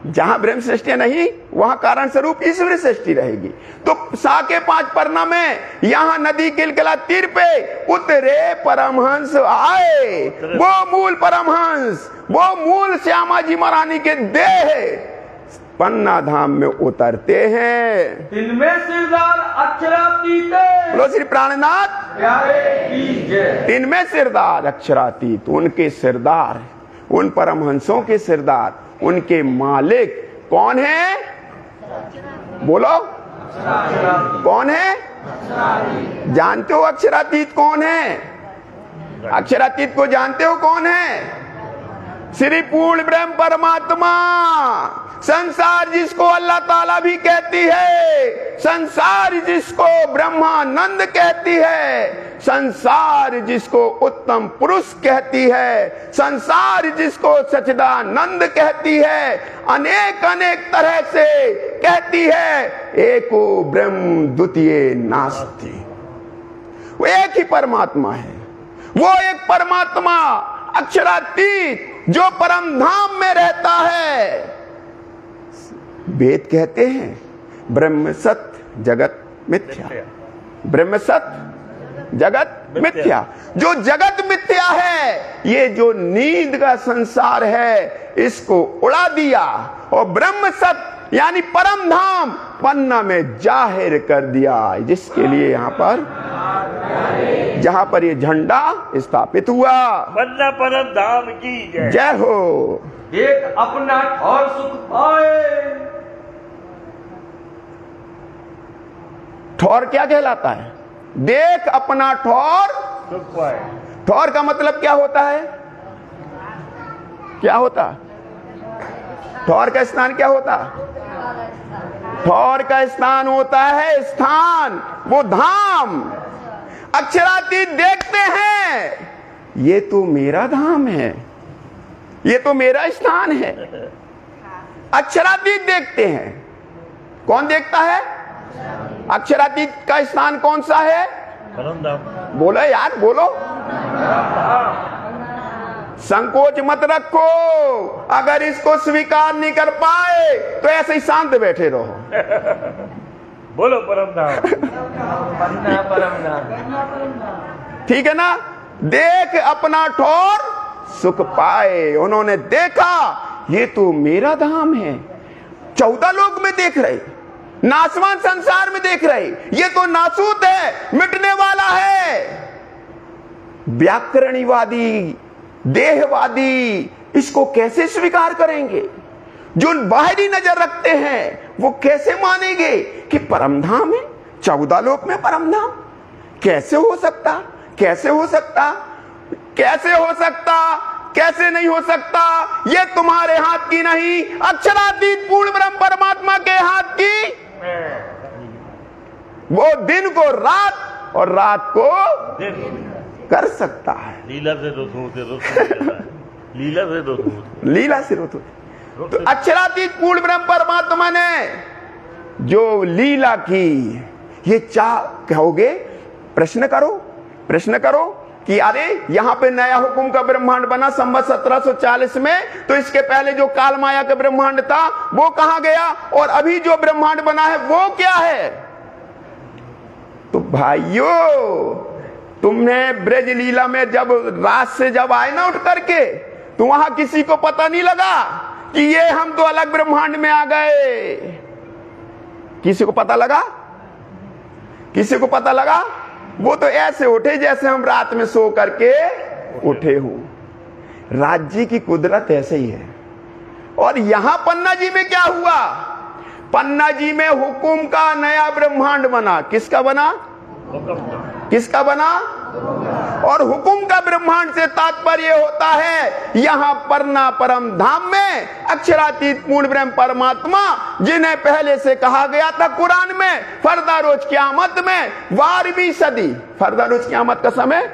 जहां ब्रह्म सृष्टियां नहीं, वहां कारण स्वरूप ईश्वर सृष्टि रहेगी। तो साके 5 पन्ना में यहां नदी किलकिला तीर पे उतरे परमहंस आए। वो मूल परमहंस, वो मूल श्यामा जी महारानी के देह पन्ना धाम में उतरते हैं। इनमें सिरदार अक्षरातीत, बोलो श्री प्राणनाथ। प्यारे की जय। इनमें सिरदार अक्षरातीत, उनके सिरदार, उन परमहंसों के सिरदार, उनके मालिक कौन है? बोलो कौन है? जानते हो अक्षरातीत कौन है? अक्षरातीत को जानते हो कौन है? श्री पूर्ण ब्रह्म परमात्मा। संसार जिसको अल्लाह ताला भी कहती है, संसार जिसको ब्रह्मानंद कहती है, संसार जिसको उत्तम पुरुष कहती है, संसार जिसको सच्चिदानंद कहती है, अनेक अनेक तरह से कहती है, एको ब्रह्म द्वितीय नास्ति। वो एक ही परमात्मा है। वो एक परमात्मा अक्षरातीत जो परम धाम में रहता है। वेद कहते हैं ब्रह्म सत्य जगत मिथ्या, ब्रह्म सत्य जगत मिथ्या। जो जगत मिथ्या है, ये जो नींद का संसार है, इसको उड़ा दिया और ब्रह्म सत्य यानी परम धाम पन्ना में जाहिर कर दिया, जिसके लिए यहाँ पर जहां पर ये झंडा स्थापित हुआ। पन्ना परम धाम की जय। जय हो। एक अपना ठौर सुख पाए। ठौर क्या कहलाता है? देख अपना ठौर सुख पाए। ठौर का मतलब क्या होता है? क्या होता? ठौर का स्थान क्या होता? ठौर का स्थान होता है स्थान, वो धाम। अक्षरातीत देखते हैं, ये तो मेरा धाम है, ये तो मेरा स्थान है। अक्षरातीत देखते हैं। कौन देखता है? अक्षरातीत का स्थान कौन सा है? परम धाम। बोलो यार, बोलो। संकोच मत रखो। अगर इसको स्वीकार नहीं कर पाए तो ऐसे ही शांत बैठे रहो। बोलो परम धाम। पन्ना परम धाम। ठीक है ना? देख अपना ठौर सुख पाए। उन्होंने देखा ये तो मेरा धाम है। 14 लोक में देख रहे, नासवान संसार में देख रहे, ये तो नासूत है, मिटने वाला है। व्याकरणवादी, देहवादी इसको कैसे स्वीकार करेंगे? जो बाहरी नजर रखते हैं वो कैसे मानेंगे कि परमधाम है? 14 लोक में परमधाम कैसे हो सकता? कैसे हो सकता? कैसे हो सकता? कैसे नहीं हो सकता? ये तुम्हारे हाथ की नहीं, अक्षरातीत पूर्ण ब्रह्म परमात्मा के हाथ की। वो दिन को रात और रात को कर सकता है। लीला से लीला से लीला से रोतो। तो अक्षरातीत पूर्ण ब्रह्म परमात्मा ने जो लीला की, ये कहोगे, प्रश्न करो कि अरे यहां पे नया हुकुम का ब्रह्मांड बना संवत 1740 में, तो इसके पहले जो काल माया का ब्रह्मांड था वो कहां गया? और अभी जो ब्रह्मांड बना है वो क्या है? तो भाइयों, तुमने ब्रज लीला में जब रात से जब आए ना उठ करके, तो वहां किसी को पता नहीं लगा कि ये हम तो अलग ब्रह्मांड में आ गए। किसी को पता लगा? किसी को पता लगा? वो तो ऐसे उठे जैसे हम रात में सो करके उठे हो। राज्य की कुदरत ऐसे ही है। और यहां पन्ना जी में क्या हुआ? पन्ना जी में हुकुम का नया ब्रह्मांड बना। किसका बना? किसका बना? और हुकुम का ब्रह्मांड से तात्पर्य होता है यहां पन्ना परम धाम में अक्षरातीत पूर्ण ब्रह्म परमात्मा, जिन्हें पहले से कहा गया था कुरान में, फरदा रोज क़यामत में 12वीं सदी, फरदा रोज क़यामत का समय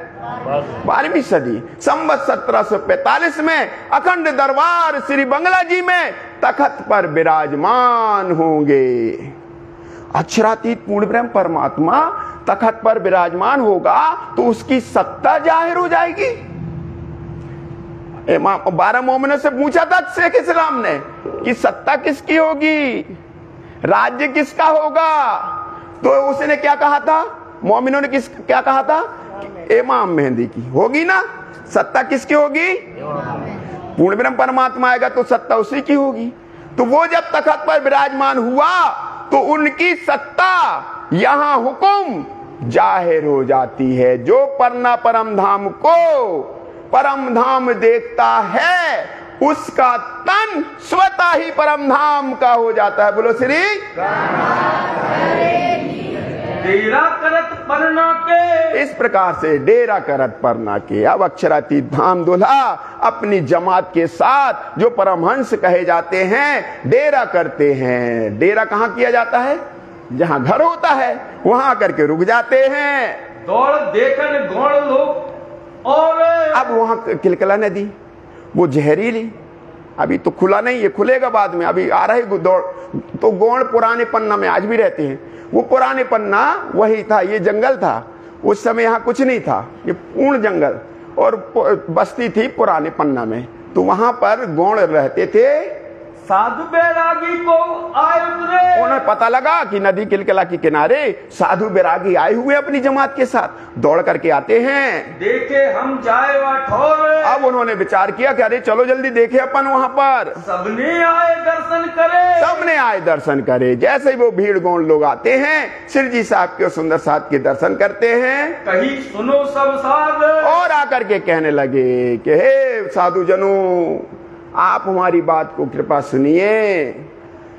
12वीं सदी संवत 1745 में अखंड दरबार श्री बंगला जी में तखत पर विराजमान होंगे। अक्षरातीत पूर्ण ब्रह्म परमात्मा तखत पर विराजमान होगा तो उसकी सत्ता जाहिर हो जाएगी। 12 मोमिनों से पूछा था शेख इस्लाम ने कि सत्ता किसकी होगी, राज्य किसका होगा? तो उसने क्या कहा था? मोमिनों ने क्या कहा था? इमाम मेहंदी की होगी ना। सत्ता किसकी होगी? पूर्ण ब्रह्म परमात्मा आएगा तो सत्ता उसी की होगी। तो वो जब तखत पर विराजमान हुआ तो उनकी सत्ता यहां हुकुम जाहिर हो जाती है। जो पन्ना परम धाम को परम धाम देखता है उसका तन स्वतः ही परम धाम का हो जाता है। बोलो श्री डेरा करत परना के। इस प्रकार से डेरा करत परना के। अब अक्षरातीत धाम दुल्हा अपनी जमात के साथ जो परमहंस कहे जाते हैं डेरा करते हैं। डेरा कहाँ किया जाता है? जहां घर होता है वहां आकर के रुक जाते हैं। दौड़ देखन गौण लोग। और अब वहां किलकला नदी वो जहरीली, अभी तो खुला नहीं है, खुलेगा बाद में, अभी आ रही दौड़। तो गौण पुराने पन्ना में आज भी रहते हैं। वो पुराने पन्ना वही था, ये जंगल था उस समय, यहाँ कुछ नहीं था, ये पूर्ण जंगल और बस्ती थी पुराने पन्ना में। तो वहां पर गौण रहते थे साधु बैरागी को आए उतरे। उन्हें पता लगा कि नदी किलकिला के किनारे साधु बैरागी आए हुए अपनी जमात के साथ दौड़ करके आते हैं। देखे हम जाए वा ठोर। अब उन्होंने विचार किया कि अरे चलो जल्दी देखे अपन वहां पर। सबने आए दर्शन करे। सबने आए दर्शन करे। जैसे ही वो भीड़ गौण लोग आते हैं, सिर जी साहब के सुंदर साथ के दर्शन करते हैं। कहीं सुनो सब साध। और आकर के कहने लगे कि हे साधु जनों, आप हमारी बात को कृपा सुनिए।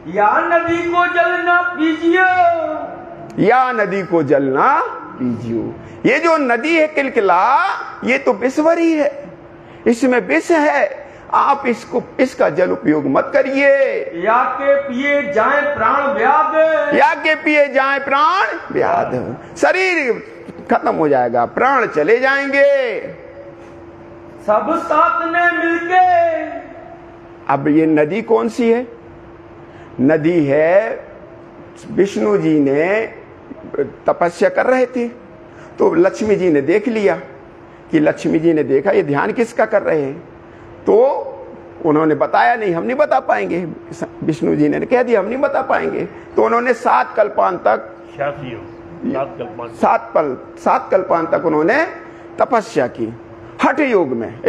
या नदी को जल ना पीजिए। या नदी को जल ना पीजिए। ये जो नदी है किलकिला, ये तो विषवरी है, इसमें विष है। आप इसका जल उपयोग मत करिए। या के पिए जाए प्राण व्याध। या के पिए जाए प्राण व्याध। शरीर खत्म हो जाएगा, प्राण चले जाएंगे। सब साथ ने मिलके। अब ये नदी कौन सी है? नदी है, विष्णु जी ने तपस्या कर रहे थे तो लक्ष्मी जी ने देख लिया कि लक्ष्मी जी ने देखा ये ध्यान किसका कर रहे हैं, तो उन्होंने बताया नहीं, हम नहीं बता पाएंगे। विष्णु जी ने कह दिया हम नहीं बता पाएंगे। तो उन्होंने 7 कल्पान तक 7 कल्पान तक उन्होंने तपस्या की। हठ योग में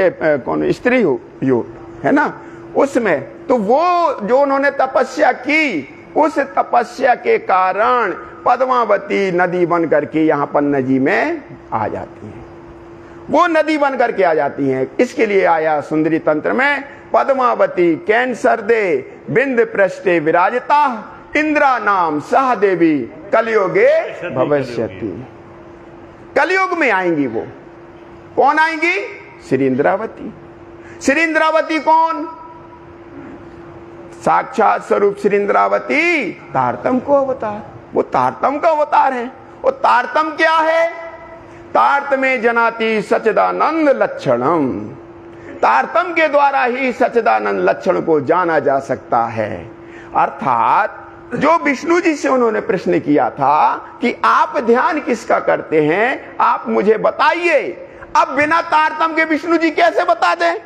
कौन स्त्री योग है ना, उसमें तो वो जो उन्होंने तपस्या की, उस तपस्या के कारण पद्मावती नदी बन करके यहाँ पन्ना जी में आ जाती है। वो नदी बन करके आ जाती हैं। इसके लिए आया सुंदरी तंत्र में, पद्मावती कैंसर दे बिंद पृष्ठे विराजता इंद्रा नाम सह देवी कलयुगे भविष्यति। कलयुग में आएंगी वो। कौन आएंगी? श्री इंद्रावती। श्री इंद्रावती कौन? साक्षात स्वरूप श्री इंद्रावती तारतम को अवतार। वो तारतम का अवतार है। वो तारतम क्या है? तारतमे जनाति सच्चिदानंद लक्षणम। तारतम के द्वारा ही सच्चिदानंद लक्षण को जाना जा सकता है। अर्थात जो विष्णु जी से उन्होंने प्रश्न किया था कि आप ध्यान किसका करते हैं, आप मुझे बताइए। अब बिना तारतम के विष्णु जी कैसे बता दें?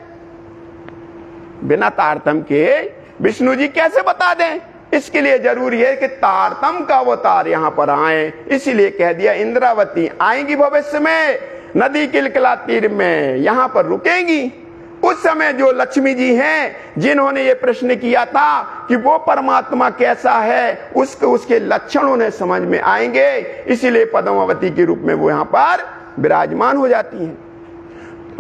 बिना तारतम के विष्णु जी कैसे बता दें? इसके लिए जरूरी है कि तारतम का अवतार यहाँ पर आए। इसीलिए कह दिया इंद्रावती आएंगी भविष्य में, नदी किलकिला तीर में यहाँ पर रुकेंगी। उस समय जो लक्ष्मी जी हैं जिन्होंने ये प्रश्न किया था कि वो परमात्मा कैसा है, उसके लक्षण उन्हें समझ में आएंगे। इसीलिए पद्मावती के रूप में वो यहाँ पर विराजमान हो जाती हैं।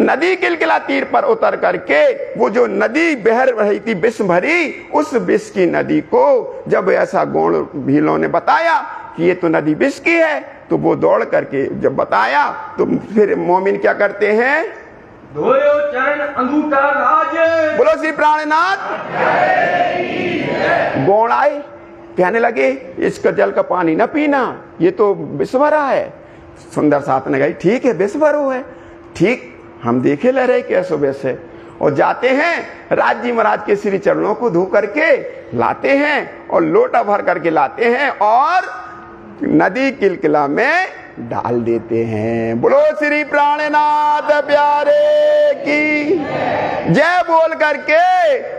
नदी किलकिला तीर पर उतर करके वो जो नदी बह रही थी विष भरी, उस विष की नदी को जब ऐसा गौण भीलों ने बताया कि ये तो नदी विष की है, तो वो दौड़ करके जब बताया तो फिर मोमिन क्या करते हैं? धोयो चरण अंगूठा राज। बोलो श्री प्राणनाथ। गौण आए, कहने लगे इसका जल का पानी न पीना, ये तो विष भरा है। सुंदर साथ ने कही ठीक है विष भरो है, ठीक हम देखे ले रहे कैसो विष है। और जाते हैं राज जी महाराज के श्री चरणों को धो करके लाते हैं और लोटा भर करके लाते हैं और नदी किलकिला में डाल देते हैं। बोलो श्री प्राणनाथ प्यारे की जय बोल करके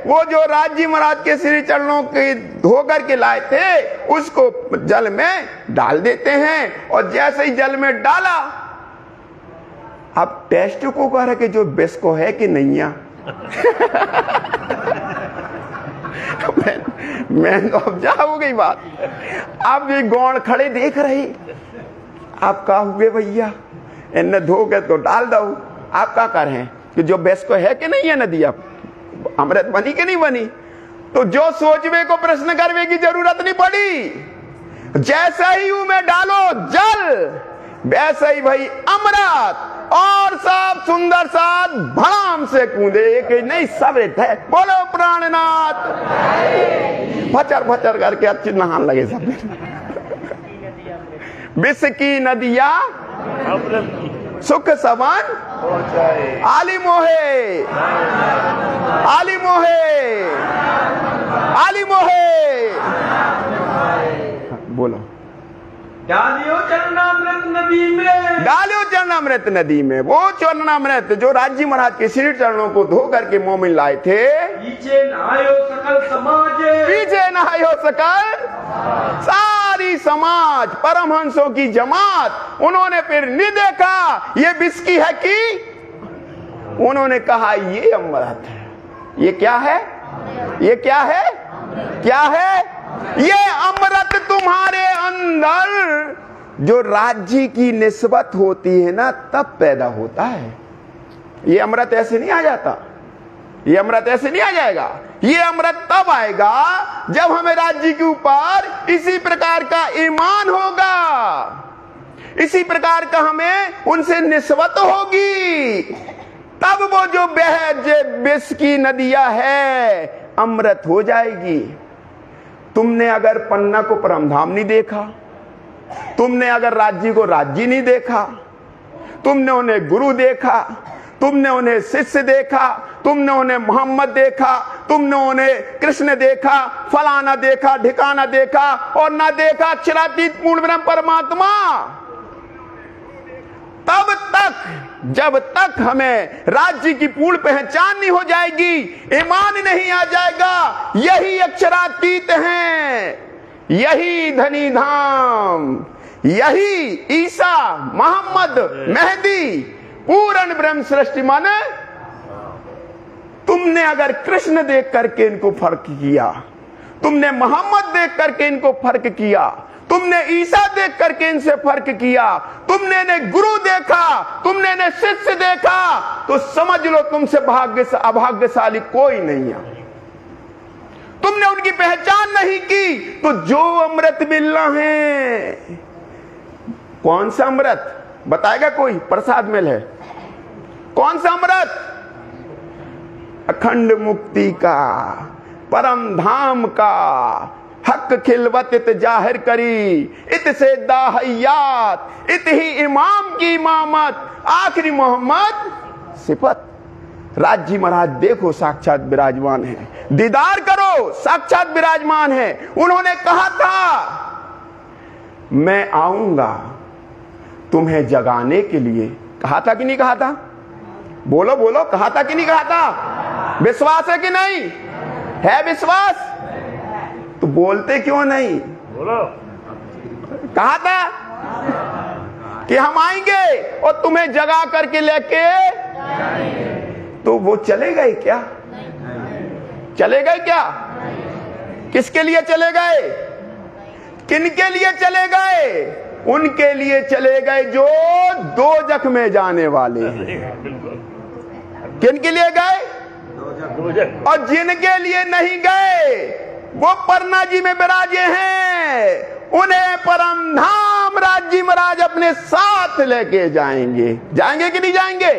वो जो राज जी महाराज के श्री चरणों के धो करके लाए थे उसको जल में डाल देते हैं। और जैसे ही जल में डाला, अब टेस्ट को कह रहे कि जो विष को है कि नैया। मैं तो अब जा हो गई बात। अब ये गौण खड़े देख रही, आप क्या हुए भैया, इन्हें धो के तो डाल दो। आप क्या कर रहे हैं कि जो विष को है कि नहीं है नदी, अब अमृत बनी कि नहीं बनी? तो जो सोचवे को प्रश्न करने की जरूरत नहीं पड़ी। जैसा ही में डालो जल, वैसे ही भाई अमृत और सब सुंदर साथ भड़ाम से कूदे कि नहीं सब है। बोलो प्राणनाथ। फचर फचर करके अच्छी नहान लगे सब। विष की नदिया सुख सवन आली मोहे, आली मोहे, आली मोहे। बोलो डालियो चरणामृत नदी में, डालियो चरणामृत नदी में। वो चरणामृत जो राज्य महाराज के श्री चरणों को धो करके मोमिन लाए थे, पीछे नहायो सकल समाज, पीछे नहायो सकल सारी समाज, परमहंसों की जमात। उन्होंने फिर नहीं देखा ये विस्की है कि, उन्होंने कहा ये अमृत है। ये क्या है? ये क्या है? क्या है? ये अमृत तुम्हारे अंदर जो राज्य की निस्बत होती है ना, तब पैदा होता है। ये अमृत ऐसे नहीं आ जाता, ये अमृत ऐसे नहीं आ जाएगा। ये अमृत तब आएगा जब हमें राज्य के ऊपर इसी प्रकार का ईमान होगा, इसी प्रकार का हमें उनसे निस्बत होगी, तब वो जो विष की नदियां है अमृत हो जाएगी। तुमने अगर पन्ना को परमधाम नहीं देखा, तुमने अगर राज्य को राज्य नहीं देखा, तुमने उन्हें गुरु देखा, तुमने उन्हें शिष्य देखा, तुमने उन्हें मोहम्मद देखा, तुमने उन्हें कृष्ण देखा, फलाना देखा, ढिकाना देखा, और ना देखा अक्षरातीत पूर्ण ब्रह्म परमात्मा, तब तक, जब तक हमें राज्य की पूर्ण पहचान नहीं हो जाएगी, ईमान नहीं आ जाएगा, यही अक्षरातीत हैं, यही धनी धाम, यही ईसा, मोहम्मद, मेहदी, पूर्ण ब्रह्म सृष्टि मन। तुमने अगर कृष्ण देख करके इनको फर्क किया, तुमने मोहम्मद देख करके इनको फर्क किया, तुमने ईसा देख करके इनसे फर्क किया, तुमने इन्हें गुरु देखा, तुमने इन्हें शिष्य देखा, तो समझ लो तुमसे अभाग्यशाली कोई नहीं है। तुमने उनकी पहचान नहीं की, तो जो अमृत मिलना है, कौन सा अमृत बताएगा कोई? प्रसाद मिल है। कौन सा अमृत? अखंड मुक्ति का, परम धाम का, हक खिलवत इत जाहिर करी, इत से दाहयात, इत ही इमाम की इमामत, आखिरी मोहम्मद सिफत। राज्य महाराज देखो साक्षात विराजमान है, दीदार करो साक्षात विराजमान है। उन्होंने कहा था मैं आऊंगा तुम्हें जगाने के लिए। कहा था कि नहीं कहा था? बोलो बोलो, कहा था कि नहीं कहा था? विश्वास है कि नहीं है? विश्वास तो बोलते क्यों नहीं? बोलो। कहा था कि हम आएंगे और तुम्हें जगा करके लेके, तो वो चले गए क्या? चले गए क्या? किसके लिए चले गए? किनके लिए चले गए? उनके लिए चले गए जो दोजख में जाने वाले हैं। किनके लिए गए? और जिनके लिए नहीं गए वो परना जी में विराजे हैं, उन्हें परम धाम राज्य महाराज अपने साथ लेके जाएंगे। जाएंगे कि नहीं जाएंगे?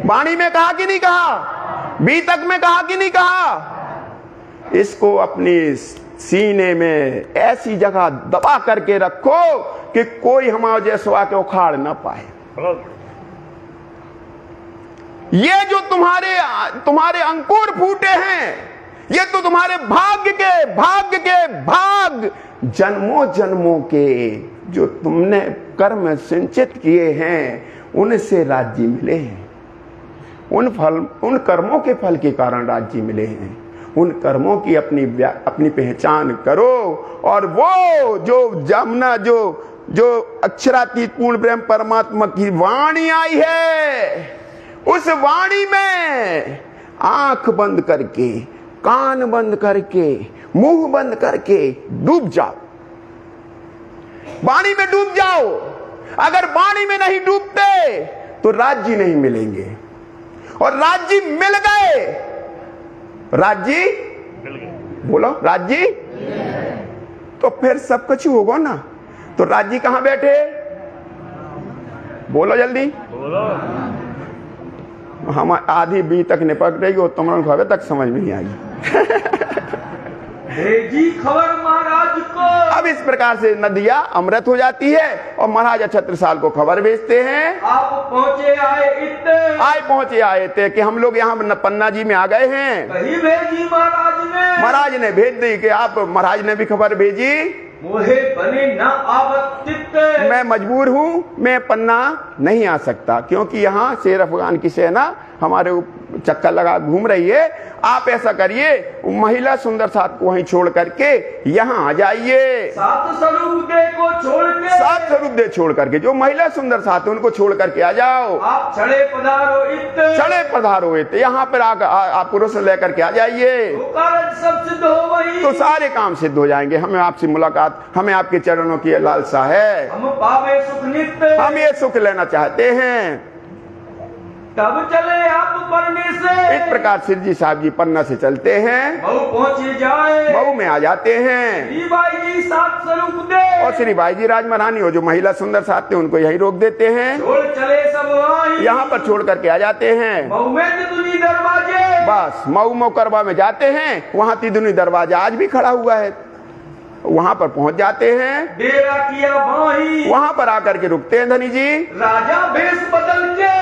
वाणी में कहा कि नहीं कहा? बीतक में कहा कि नहीं कहा? इसको अपनी सीने में ऐसी जगह दबा करके रखो कि कोई हमारे जैसो आके उखाड़ ना पाए। ये जो तुम्हारे अंकुर फूटे हैं, ये तो तुम्हारे भाग्य के भाग जन्मों जन्मों के जो तुमने कर्म संचित किए हैं, उनसे राज्य मिले हैं। उन कर्मों के फल के कारण राज्य मिले हैं। उन कर्मों की अपनी पहचान करो, और वो जो जमुना जो अक्षरातीत पूर्ण ब्रह्म परमात्मा की वाणी आई है, उस वाणी में आंख बंद करके, कान बंद करके, मुंह बंद करके डूब जाओ। वाणी में डूब जाओ। अगर वाणी में नहीं डूबते तो राज्य नहीं मिलेंगे, और राज्य मिल गए, राज्य बोलो, राज्य तो फिर सब कुछ होगा ना। तो राज्य कहां बैठे? बोलो जल्दी बोलो। हम आधी बी तक निपट रही हो, तुम लोग अभी तक समझ में नहीं आई। भेजी खबर महाराज को। अब इस प्रकार से नदियां अमृत हो जाती है, और महाराजा छत्रसाल को खबर भेजते हैं। आप पहुंचे आए थे कि हम लोग यहाँ पन्ना जी में आ गए हैं। कहीं भेजी महाराज ने। महाराज ने भेज दी कि आप, महाराज ने भी खबर भेजी मोहे बने न आवत चित्त। मैं मजबूर हूं, मैं पन्ना नहीं आ सकता, क्योंकि यहाँ शेर अफगान की सेना हमारे चक्कर लगा घूम रही है। आप ऐसा करिए, महिला सुंदर साथ को वहीं छोड़ करके यहाँ आ जाइए। सात स्वरूप दे को छोड़ के, सात स्वरूप दे छोड़ करके, जो महिला सुंदर साथ है उनको छोड़ करके आ जाओ। आप छड़े पधारो इत, छड़े पधारो इत, यहाँ पर आप पुरुष लेकर के आ जाइए, तो कार्य सब सिद्ध हो वही। तो सारे काम सिद्ध हो जाएंगे। हमें आपसे मुलाकात, हमें आपके चरणों की लालसा है, हम पावे सुख नित्य, हम ये सुख लेना चाहते हैं। तब चले आप पन्ने से, इस प्रकार सिर जी साहब जी पन्ना से चलते हैं, मऊ पहुँचे जाए, मऊ में आ जाते हैं। श्री बाई जी सात स्वरूप दे, और श्री बाई जी राजमहारानी हो जो महिला सुंदर साथ थे उनको यही रोक देते हैं, छोड़ चले सब वहीं, यहाँ पर छोड़ करके आ जाते हैं। मऊ में तितुनी दरवाजे, बस मऊ मोकरबा में जाते हैं, वहाँ तिदुनी दरवाजा आज भी खड़ा हुआ है, वहाँ पर पहुँच जाते हैं। डेरा किया बाही, वहाँ पर आकर के रुकते हैं धनी जी। राजा भेष बदल के,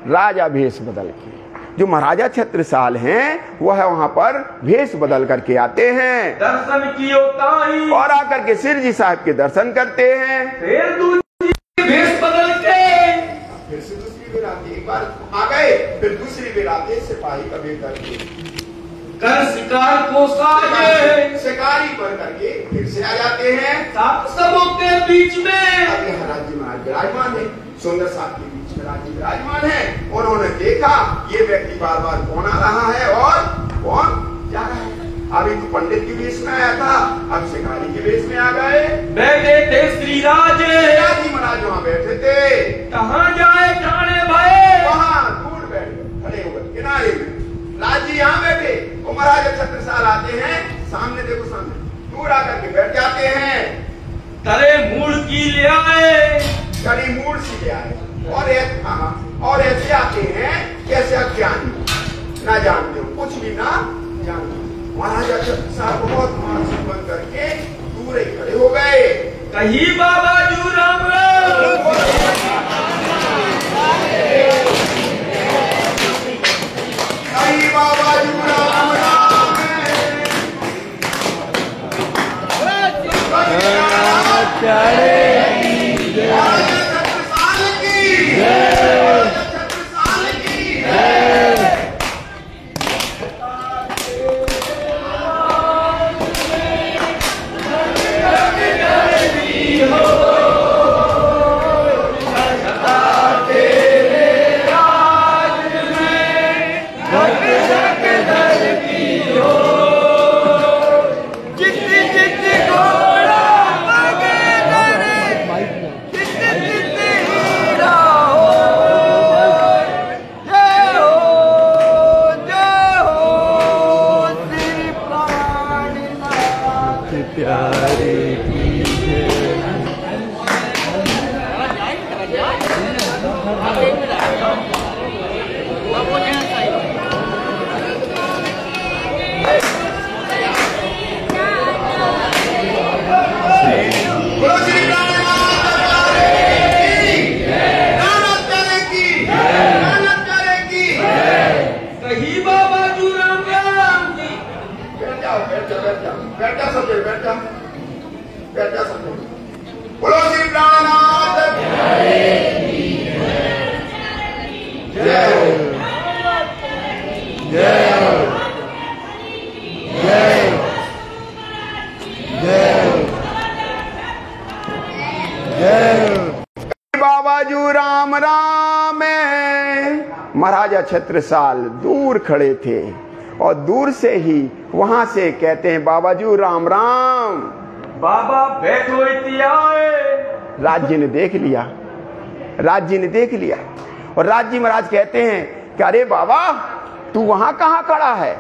राजा भेष बदल के, जो महाराजा छत्रसाल हैं वह वहाँ पर भेष बदल करके आते हैं, दर्शन कियो ताई, और आकर के सिर जी साहब के दर्शन करते हैं। फिर दूसरी भेष बदल के, फिर से दूसरी बेर आती, एक बार आ गए फिर दूसरी बेर आते, सिपाही का भेष करके कर शिकार को साजे, शिकारी बन करके फिर से आ जाते हैं। सात सबों के बीच में, अब यहाँ राज्य महाराज विराजमान है, सुंदर साहब के बीच में राज्य विराजमान है। उन्होंने देखा ये व्यक्ति बार बार कौन आ रहा है और कौन जा रहा है। अभी तो पंडित के वेश में आया था, अब शिकारी के वेश में आ गए। बैठे थे श्री राजे, जी महाराज वहाँ बैठे थे। कहाँ जाए ठाणे भाई, वहाँ दूर बैठे खड़े हो गए किनारे में। राज जी यहाँ बैठे, वो महाराजा छत्रसाल आते हैं, सामने देखो सामने, दूर आकर के बैठ जाते हैं। तरे मूल की ले आए, कड़ी मूड सी ले आए, और ऐसे आते हैं कैसे अज्ञानी, ना जानते हो कुछ भी ना जानते। महाराजा छत्रसाल बहुत मानसिक बन करके दूर ही खड़े हो गए। कही बाबा जू राम राम, कही बाबा जू राम राम, बोलो श्री प्राणनाथ जय हो, जय हो, जय हो, जय हो, जय हो। बाबाजू राम राम। महाराजा छत्रसाल दूर खड़े थे और दूर से ही वहां से कहते हैं बाबाजू राम राम। बाबा बैठो इतियाए। राज्य ने देख लिया, राज्य ने देख लिया और राज्य महाराज कहते हैं कि अरे बाबा तू वहां कहाँ खड़ा है,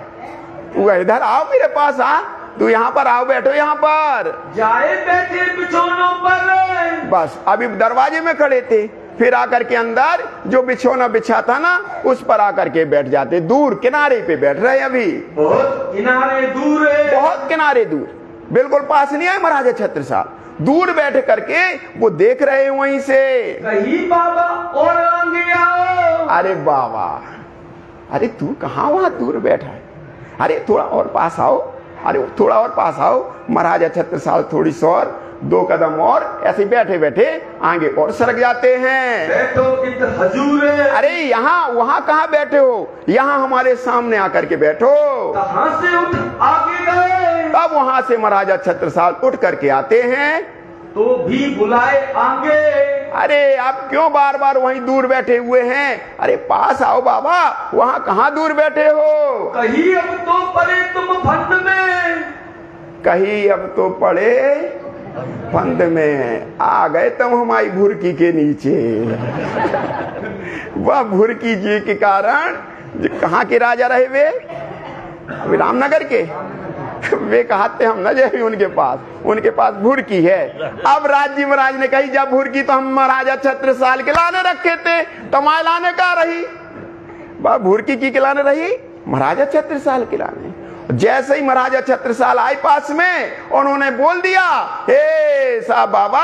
तू इधर आओ मेरे पास, आ तू यहाँ पर आओ, बैठो यहाँ पर। जाए बैठे बिछोनों पर। बस अभी दरवाजे में खड़े थे, फिर आकर के अंदर जो बिछोना बिछा था ना उस पर आकर के बैठ जाते। दूर किनारे पे बैठ रहे, अभी बहुत किनारे दूर है, बहुत किनारे दूर, बिल्कुल पास नहीं आए महाराजा छत्रसाल, दूर बैठ करके वो देख रहे हैं वहीं से। कहीं बाबा और आगे आओ। अरे बाबा, अरे तू कहाँ वहां दूर बैठा है, अरे थोड़ा और पास आओ, अरे थोड़ा और पास आओ। महाराजा छत्रसाल थोड़ी सी और 2 कदम और ऐसे बैठे बैठे आगे और सरक जाते हैं। बैठो इधर हजूर। अरे यहाँ वहां कहाँ बैठे हो, यहाँ हमारे सामने आकर के बैठो। कहां से उठ आगे गए? तब वहां से महाराजा छत्रसाल उठ करके आते हैं। तो भी बुलाए आगे। अरे आप क्यों बार बार वहीं दूर बैठे हुए हैं? अरे पास आओ बाबा, वहां कहाँ दूर बैठे हो? कहीं अब तो पड़े तुम फंद में। कहीं अब तो पड़े फंद में। आ गए तुम हमारी भुरकी के नीचे। वह भुरकी जी के कारण, कहाँ के राजा रहे वे? अभी रामनगर के। वे कहते हम न जाए उनके पास भुरकी है। अब राज्य महाराज ने कही जब भुरकी तो हम महाराजा छत्रसाल के लाने रखे थे, तो मैं लाने का रही। वह भुरकी की लाने रही महाराजा छत्रसाल के लाने। जैसे ही महाराजा छत्रसाल आए पास में, उन्होंने बोल दिया, हे साहब बाबा,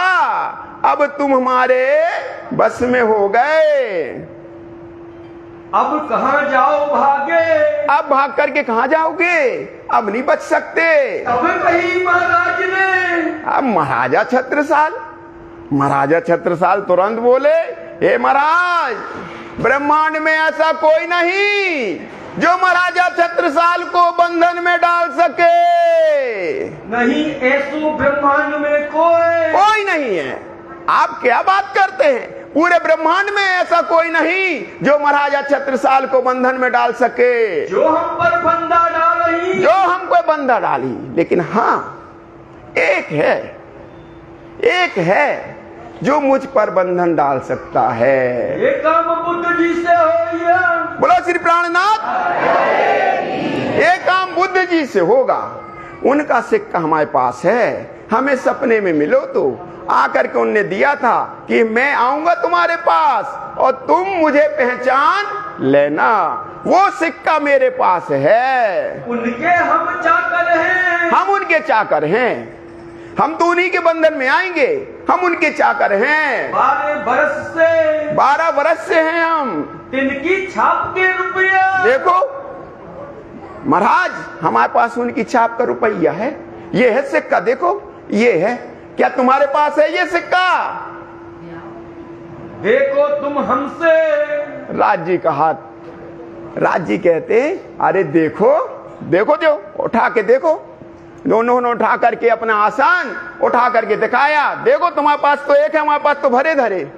अब तुम हमारे बस में हो गए। अब कहां जाओ भागे? अब भाग करके कहां जाओगे? अब नहीं बच सकते। अब कही महाराज ने। अब महाराजा छत्रसाल तुरंत बोले, हे महाराज, ब्रह्मांड में ऐसा कोई नहीं जो महाराजा छत्रसाल को बंधन में डाल सके। नहीं, ऐसो ब्रह्मांड में कोई नहीं है। आप क्या बात करते हैं? पूरे ब्रह्मांड में ऐसा कोई नहीं जो महाराजा छत्रसाल को बंधन में डाल सके। जो हम पर बंधा डाली। जो हमको बंधा डाली। लेकिन हाँ, एक है जो मुझ पर बंधन डाल सकता है। ये काम बुद्ध जी से हो। बोलो श्री प्राणनाथ। ये काम बुद्ध जी से होगा। उनका सिक्का हमारे पास है। हमें सपने में मिलो तो आकर के उनने दिया था कि मैं आऊंगा तुम्हारे पास और तुम मुझे पहचान लेना। वो सिक्का मेरे पास है। उनके हम चाकर हैं। हम उनके चाकर हैं। हम तो उन्हीं के बंधन में आएंगे। हम उनके चाकर हैं। 12 बरस से हैं हम। तिनकी छाप के रुपया। देखो महाराज, हमारे पास उनकी छाप का रुपया है। ये है सिक्का, देखो ये है। क्या तुम्हारे पास है ये सिक्का? देखो तुम हमसे। राजी का हाथ। राजी कहते, अरे देखो जो उठा के देखो। दोनों ने उठा करके अपना आसान उठा करके दिखाया। देखो तुम्हारे पास तो एक है, हमारे पास तो भरे धरे।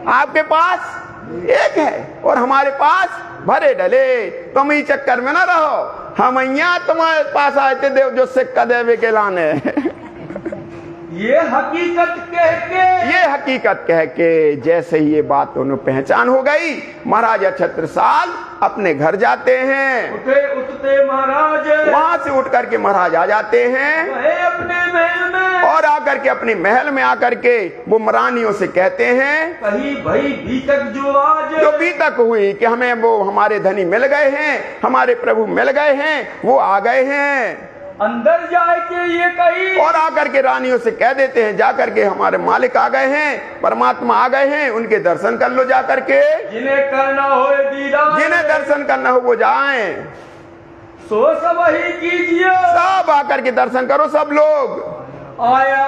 आपके पास एक है और हमारे पास भरे डले। तुम ही चक्कर में ना रहो। हम यहाँ तुम्हारे पास आए थे देव जो सिक्का देवे के लाने। ये हकीकत कह के जैसे ही ये बात उन्हें पहचान हो गई, महाराजा छत्रसाल अपने घर जाते हैं। उठते महाराज। वहां से उठ करके महाराज आ जाते हैं अपने महल में। और आकर के अपने महल में आकर के वो रानियों से कहते हैं, कहीं भाई बीतक जो बीतक हुई कि हमें वो हमारे धनी मिल गए हैं, हमारे प्रभु मिल गए हैं, वो आ गए हैं। अंदर जाए के ये कही और आकर के रानियों से कह देते हैं, जाकर के हमारे मालिक आ गए हैं, परमात्मा आ गए हैं, उनके दर्शन कर लो जाकर के। जिन्हें करना हो दीदार, जिन्हें दर्शन करना हो वो जाएं। सो सब ही कीजिए। सब आकर के दर्शन करो सब लोग। आया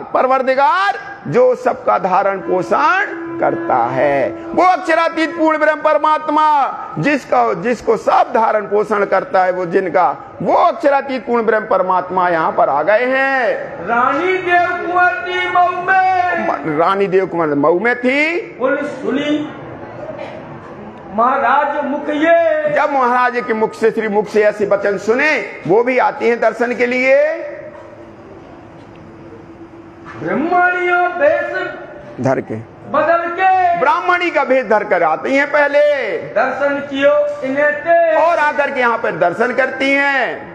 परवरदिगार जो सबका धारण पोषण करता है। वो अक्षरातीत पूर्ण ब्रह्म परमात्मा जिसको सब धारण पोषण करता है, वो अक्षरातीत पूर्ण ब्रह्म परमात्मा यहाँ पर आ गए हैं। रानी देव कुमार मऊ में थी। सुनी महाराज मुख ये। जब महाराज के मुख से श्री मुख से ऐसे वचन सुने, वो भी आती हैं दर्शन के लिए। ब्राह्मणियों भेष धर के बदल के ब्राह्मणी का भेद धर कर आती हैं पहले। दर्शन कियो इन्हें और आकर के यहाँ पर दर्शन करती हैं।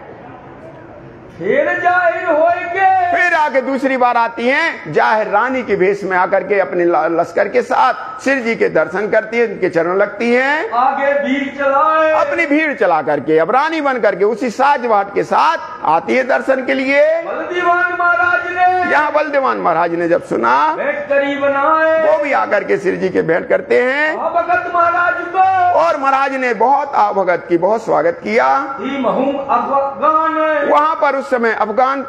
फिर जाहिर होएगे। फिर आके दूसरी बार आती हैं जाहिर रानी के भेष में आकर के अपने लश्कर के साथ श्री जी के दर्शन करती है, उनके चरण लगती हैं, आगे भीड़ चलाए, अपनी भीड़ चला करके अब रानी बन करके उसी साज बाट के साथ आती है दर्शन के लिए। बलदेवान महाराज ने यहाँ बलदेवान महाराज ने जब सुना भेंट करी बनाए, वो भी आकर के श्री जी के भेंट करते हैं भगत महाराज को और महाराज ने बहुत भगत की बहुत स्वागत किया। महूम अफगान वहां पर उस समय अफगान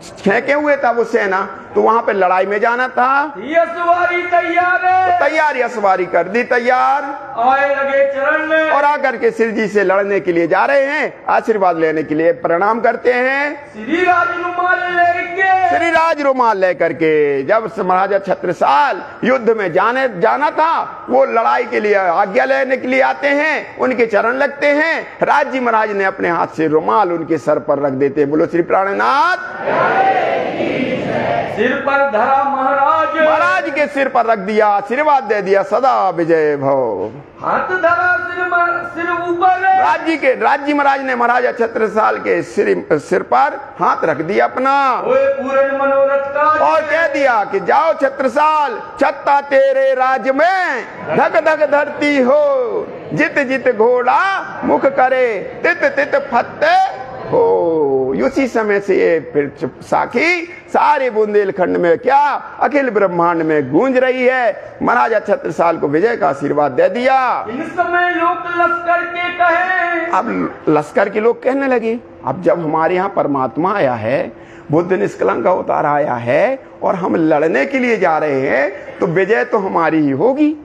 फेंके हुए था वो सेना, तो वहां पे लड़ाई में जाना था। ये सवारी तैयार है, तैयारी सवारी कर दी तैयार, आए लगे चरण में और आकर के श्री जी से लड़ने के लिए जा रहे हैं, आशीर्वाद लेने के लिए प्रणाम करते हैं। श्री राज रुमाल लेके, श्री राज रुमाल लेकर के जब महाराजा छत्रसाल युद्ध में जाना था, वो लड़ाई के लिए आज्ञा लेने के लिए आते हैं, उनके चरण लगते हैं। राज जी महाराज ने अपने हाथ से रुमाल उनके सर पर रख देते। बोलो श्री प्राणनाथ। सिर पर धरा महाराज के सिर पर रख दिया, आशीर्वाद दे दिया, सदा विजय भव। हाथ धरा सिर ऊपर, राज्य महाराज ने महाराजा छत्रसाल के सिर पर हाथ रख दिया अपना, पूर्ण मनोरथ का, और कह दिया कि जाओ छत्रसाल, छत्ता तेरे राज में धक धक धरती हो, जित जित घोड़ा मुख करे, तित तित फत्ते हो। उसी समय से ये फिर साखी सारे बुंदेलखंड में क्या अखिल ब्रह्मांड में गूंज रही है। महाराजा छत्रसाल को विजय का आशीर्वाद दे दिया। इन समय लोग लश्कर के कहे, अब लश्कर के लोग कहने लगे, अब जब हमारे यहाँ परमात्मा आया है, बुद्ध निष्कलंक अवतार आया है और हम लड़ने के लिए जा रहे हैं, तो विजय तो हमारी ही होगी,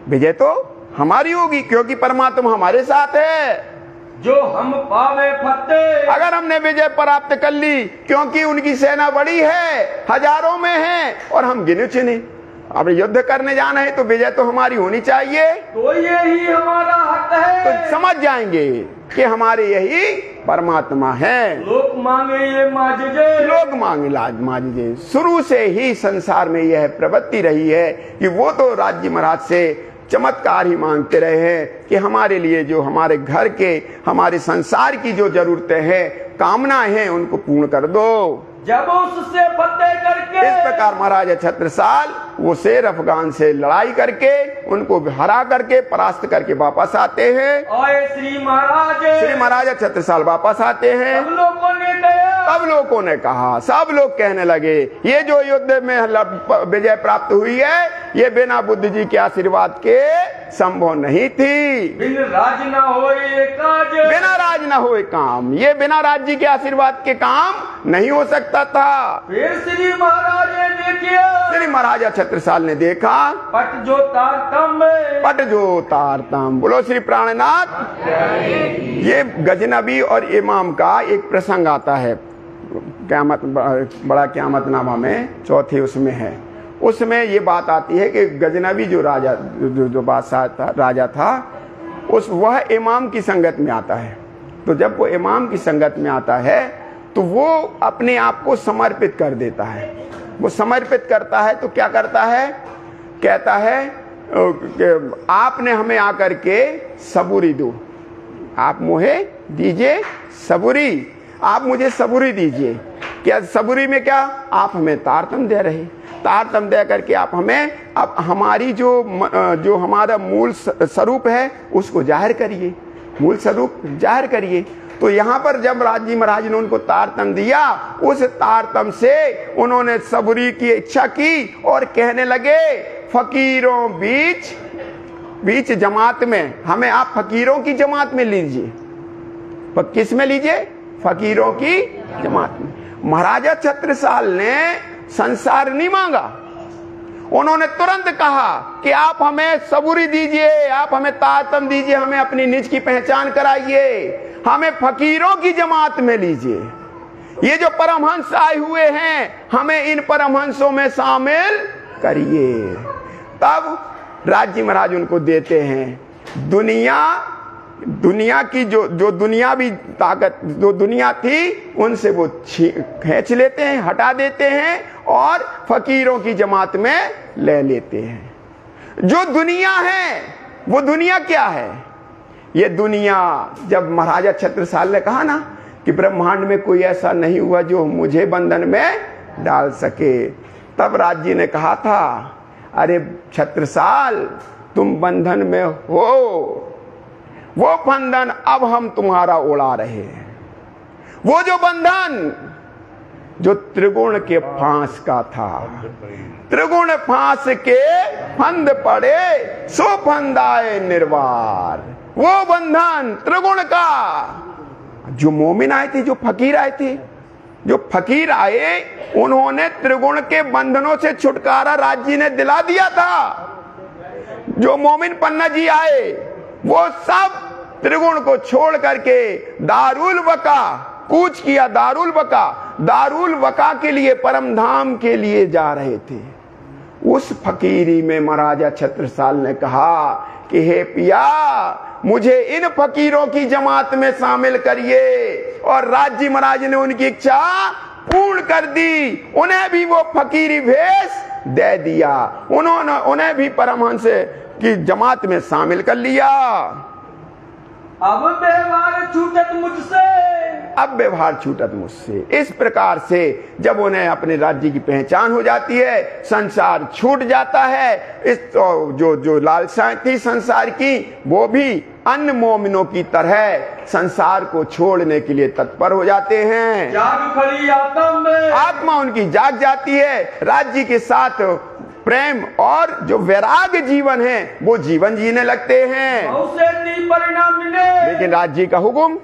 विजय तो हमारी होगी, क्योंकि परमात्मा हमारे साथ है। जो हम पावे फतेह, अगर हमने विजय प्राप्त कर ली, क्योंकि उनकी सेना बड़ी है, हजारों में है और हम गिने चुने, अब युद्ध करने जाना है तो विजय तो हमारी होनी चाहिए, तो यही हमारा हक है। तो समझ जाएंगे कि हमारे यही परमात्मा है। लोग मांगे ये माजजे, लोग मांगे लाज माजजे। शुरू से ही संसार में यह प्रवृत्ति रही है कि वो तो राज्य महाराज से चमत्कार ही मांगते रहे हैं कि हमारे लिए जो हमारे घर के, हमारे संसार की जो जरूरतें हैं, कामनाएं हैं, उनको पूर्ण कर दो। जब उससे फतेह करके, इस प्रकार महाराजा छत्रसाल वो शेर अफगान से लड़ाई करके उनको हरा करके परास्त करके वापस आते हैं। आए श्री महाराजा छत्रसाल वापस आते हैं। सब लोगों ने सब लोगों ने कहा, सब लोग कहने लगे, ये जो युद्ध में विजय प्राप्त हुई है, ये बिना बुद्ध जी के आशीर्वाद के संभव नहीं थी। बिना राज न होए काज, बिना राज न होए काम, ये बिना राज्य के आशीर्वाद के काम नहीं हो सकता था। फिर श्री महाराज ने देखिया, श्री महाराजा छत्रसाल ने देखा, पट जो तारतम, पट जो तारतम। बोलो श्री प्राणनाथ। ये गजनबी और इमाम का एक प्रसंग आता है क़यामत, बड़ा क़यामतनामा में चौथे उसमें है। उसमें ये बात आती है कि गजनबी जो राजा जो बादशाह था, राजा था, वह इमाम की संगत में आता है। तो जब वो इमाम की संगत में आता है तो वो अपने आप को समर्पित कर देता है। वो समर्पित करता है तो क्या करता है, कहता है कि आपने हमें आकर के सबूरी दो, आप मुझे दीजिए सबूरी, आप मुझे सबूरी दीजिए। क्या सबूरी में क्या, आप हमें तारतम दे रहे, तारतम दे करके आप हमें अब हमारी जो हमारा मूल स्वरूप है उसको जाहिर करिए, मूल स्वरूप जाहिर करिए। तो यहाँ पर जब राज्य महाराज ने उनको तारतम दिया, उस तारतम से उन्होंने सबूरी की इच्छा की और कहने लगे, फकीरों बीच जमात में हमें आप फकीरों की जमात में लीजिए। किस में लीजिए, फकीरों की जमात में। महाराजा छत्रसाल ने संसार नहीं मांगा, उन्होंने तुरंत कहा कि आप हमें सबूरी दीजिए, आप हमें तारतम दीजिए, हमें अपनी निज की पहचान कराइए, हमें फकीरों की जमात में लीजिए। ये जो परमहंस आए हुए हैं, हमें इन परमहंसों में शामिल करिए। तब राज्य महाराज उनको देते हैं दुनिया की जो दुनियावी ताकत जो दुनिया थी, उनसे वो खींच लेते हैं, हटा देते हैं और फकीरों की जमात में ले लेते हैं। जो दुनिया है वो दुनिया क्या है, ये दुनिया, जब महाराजा छत्रसाल ने कहा ना कि ब्रह्मांड में कोई ऐसा नहीं हुआ जो मुझे बंधन में डाल सके। तब राज जी ने कहा था, अरे छत्रसाल तुम बंधन में हो, वो बंधन अब हम तुम्हारा उड़ा रहे हैं। वो जो बंधन जो त्रिगुण के फांस का था, त्रिगुण फांस के फंद पड़े सो फंदाए निर्वार, वो बंधन त्रिगुण का। जो मोमिन आए थे, जो फकीर आए थे, जो फकीर आए, उन्होंने त्रिगुण के बंधनों से छुटकारा राज जी ने दिला दिया था। जो मोमिन पन्ना जी आए वो सब त्रिगुण को छोड़ करके दारुल वका कूच किया। दारुल वका के लिए, परम धाम के लिए जा रहे थे। उस फकीरी में महाराजा छत्रसाल ने कहा कि हे पिया, मुझे इन फकीरों की जमात में शामिल करिए। और राज जी महाराज ने उनकी इच्छा पूर्ण कर दी। उन्हें भी वो फकीरी भेष दे दिया। उन्हें भी परमहंस की जमात में शामिल कर लिया। अब व्यवहार छूटत मुझसे, अब व्यवहार छूटत मुझसे। इस प्रकार से जब उन्हें अपने राज्य की पहचान हो जाती है, संसार छूट जाता है। इस तो जो लालसाएं थी संसार की, वो भी अन्य मोमिनों की तरह संसार को छोड़ने के लिए तत्पर हो जाते हैं। जाग खड़ी आत्मा उनकी जाग जाती है। राज्य के साथ प्रेम और जो वैराग जीवन है वो जीवन जीने लगते हैं। परिणाम लेकिन राज्य का हुक्म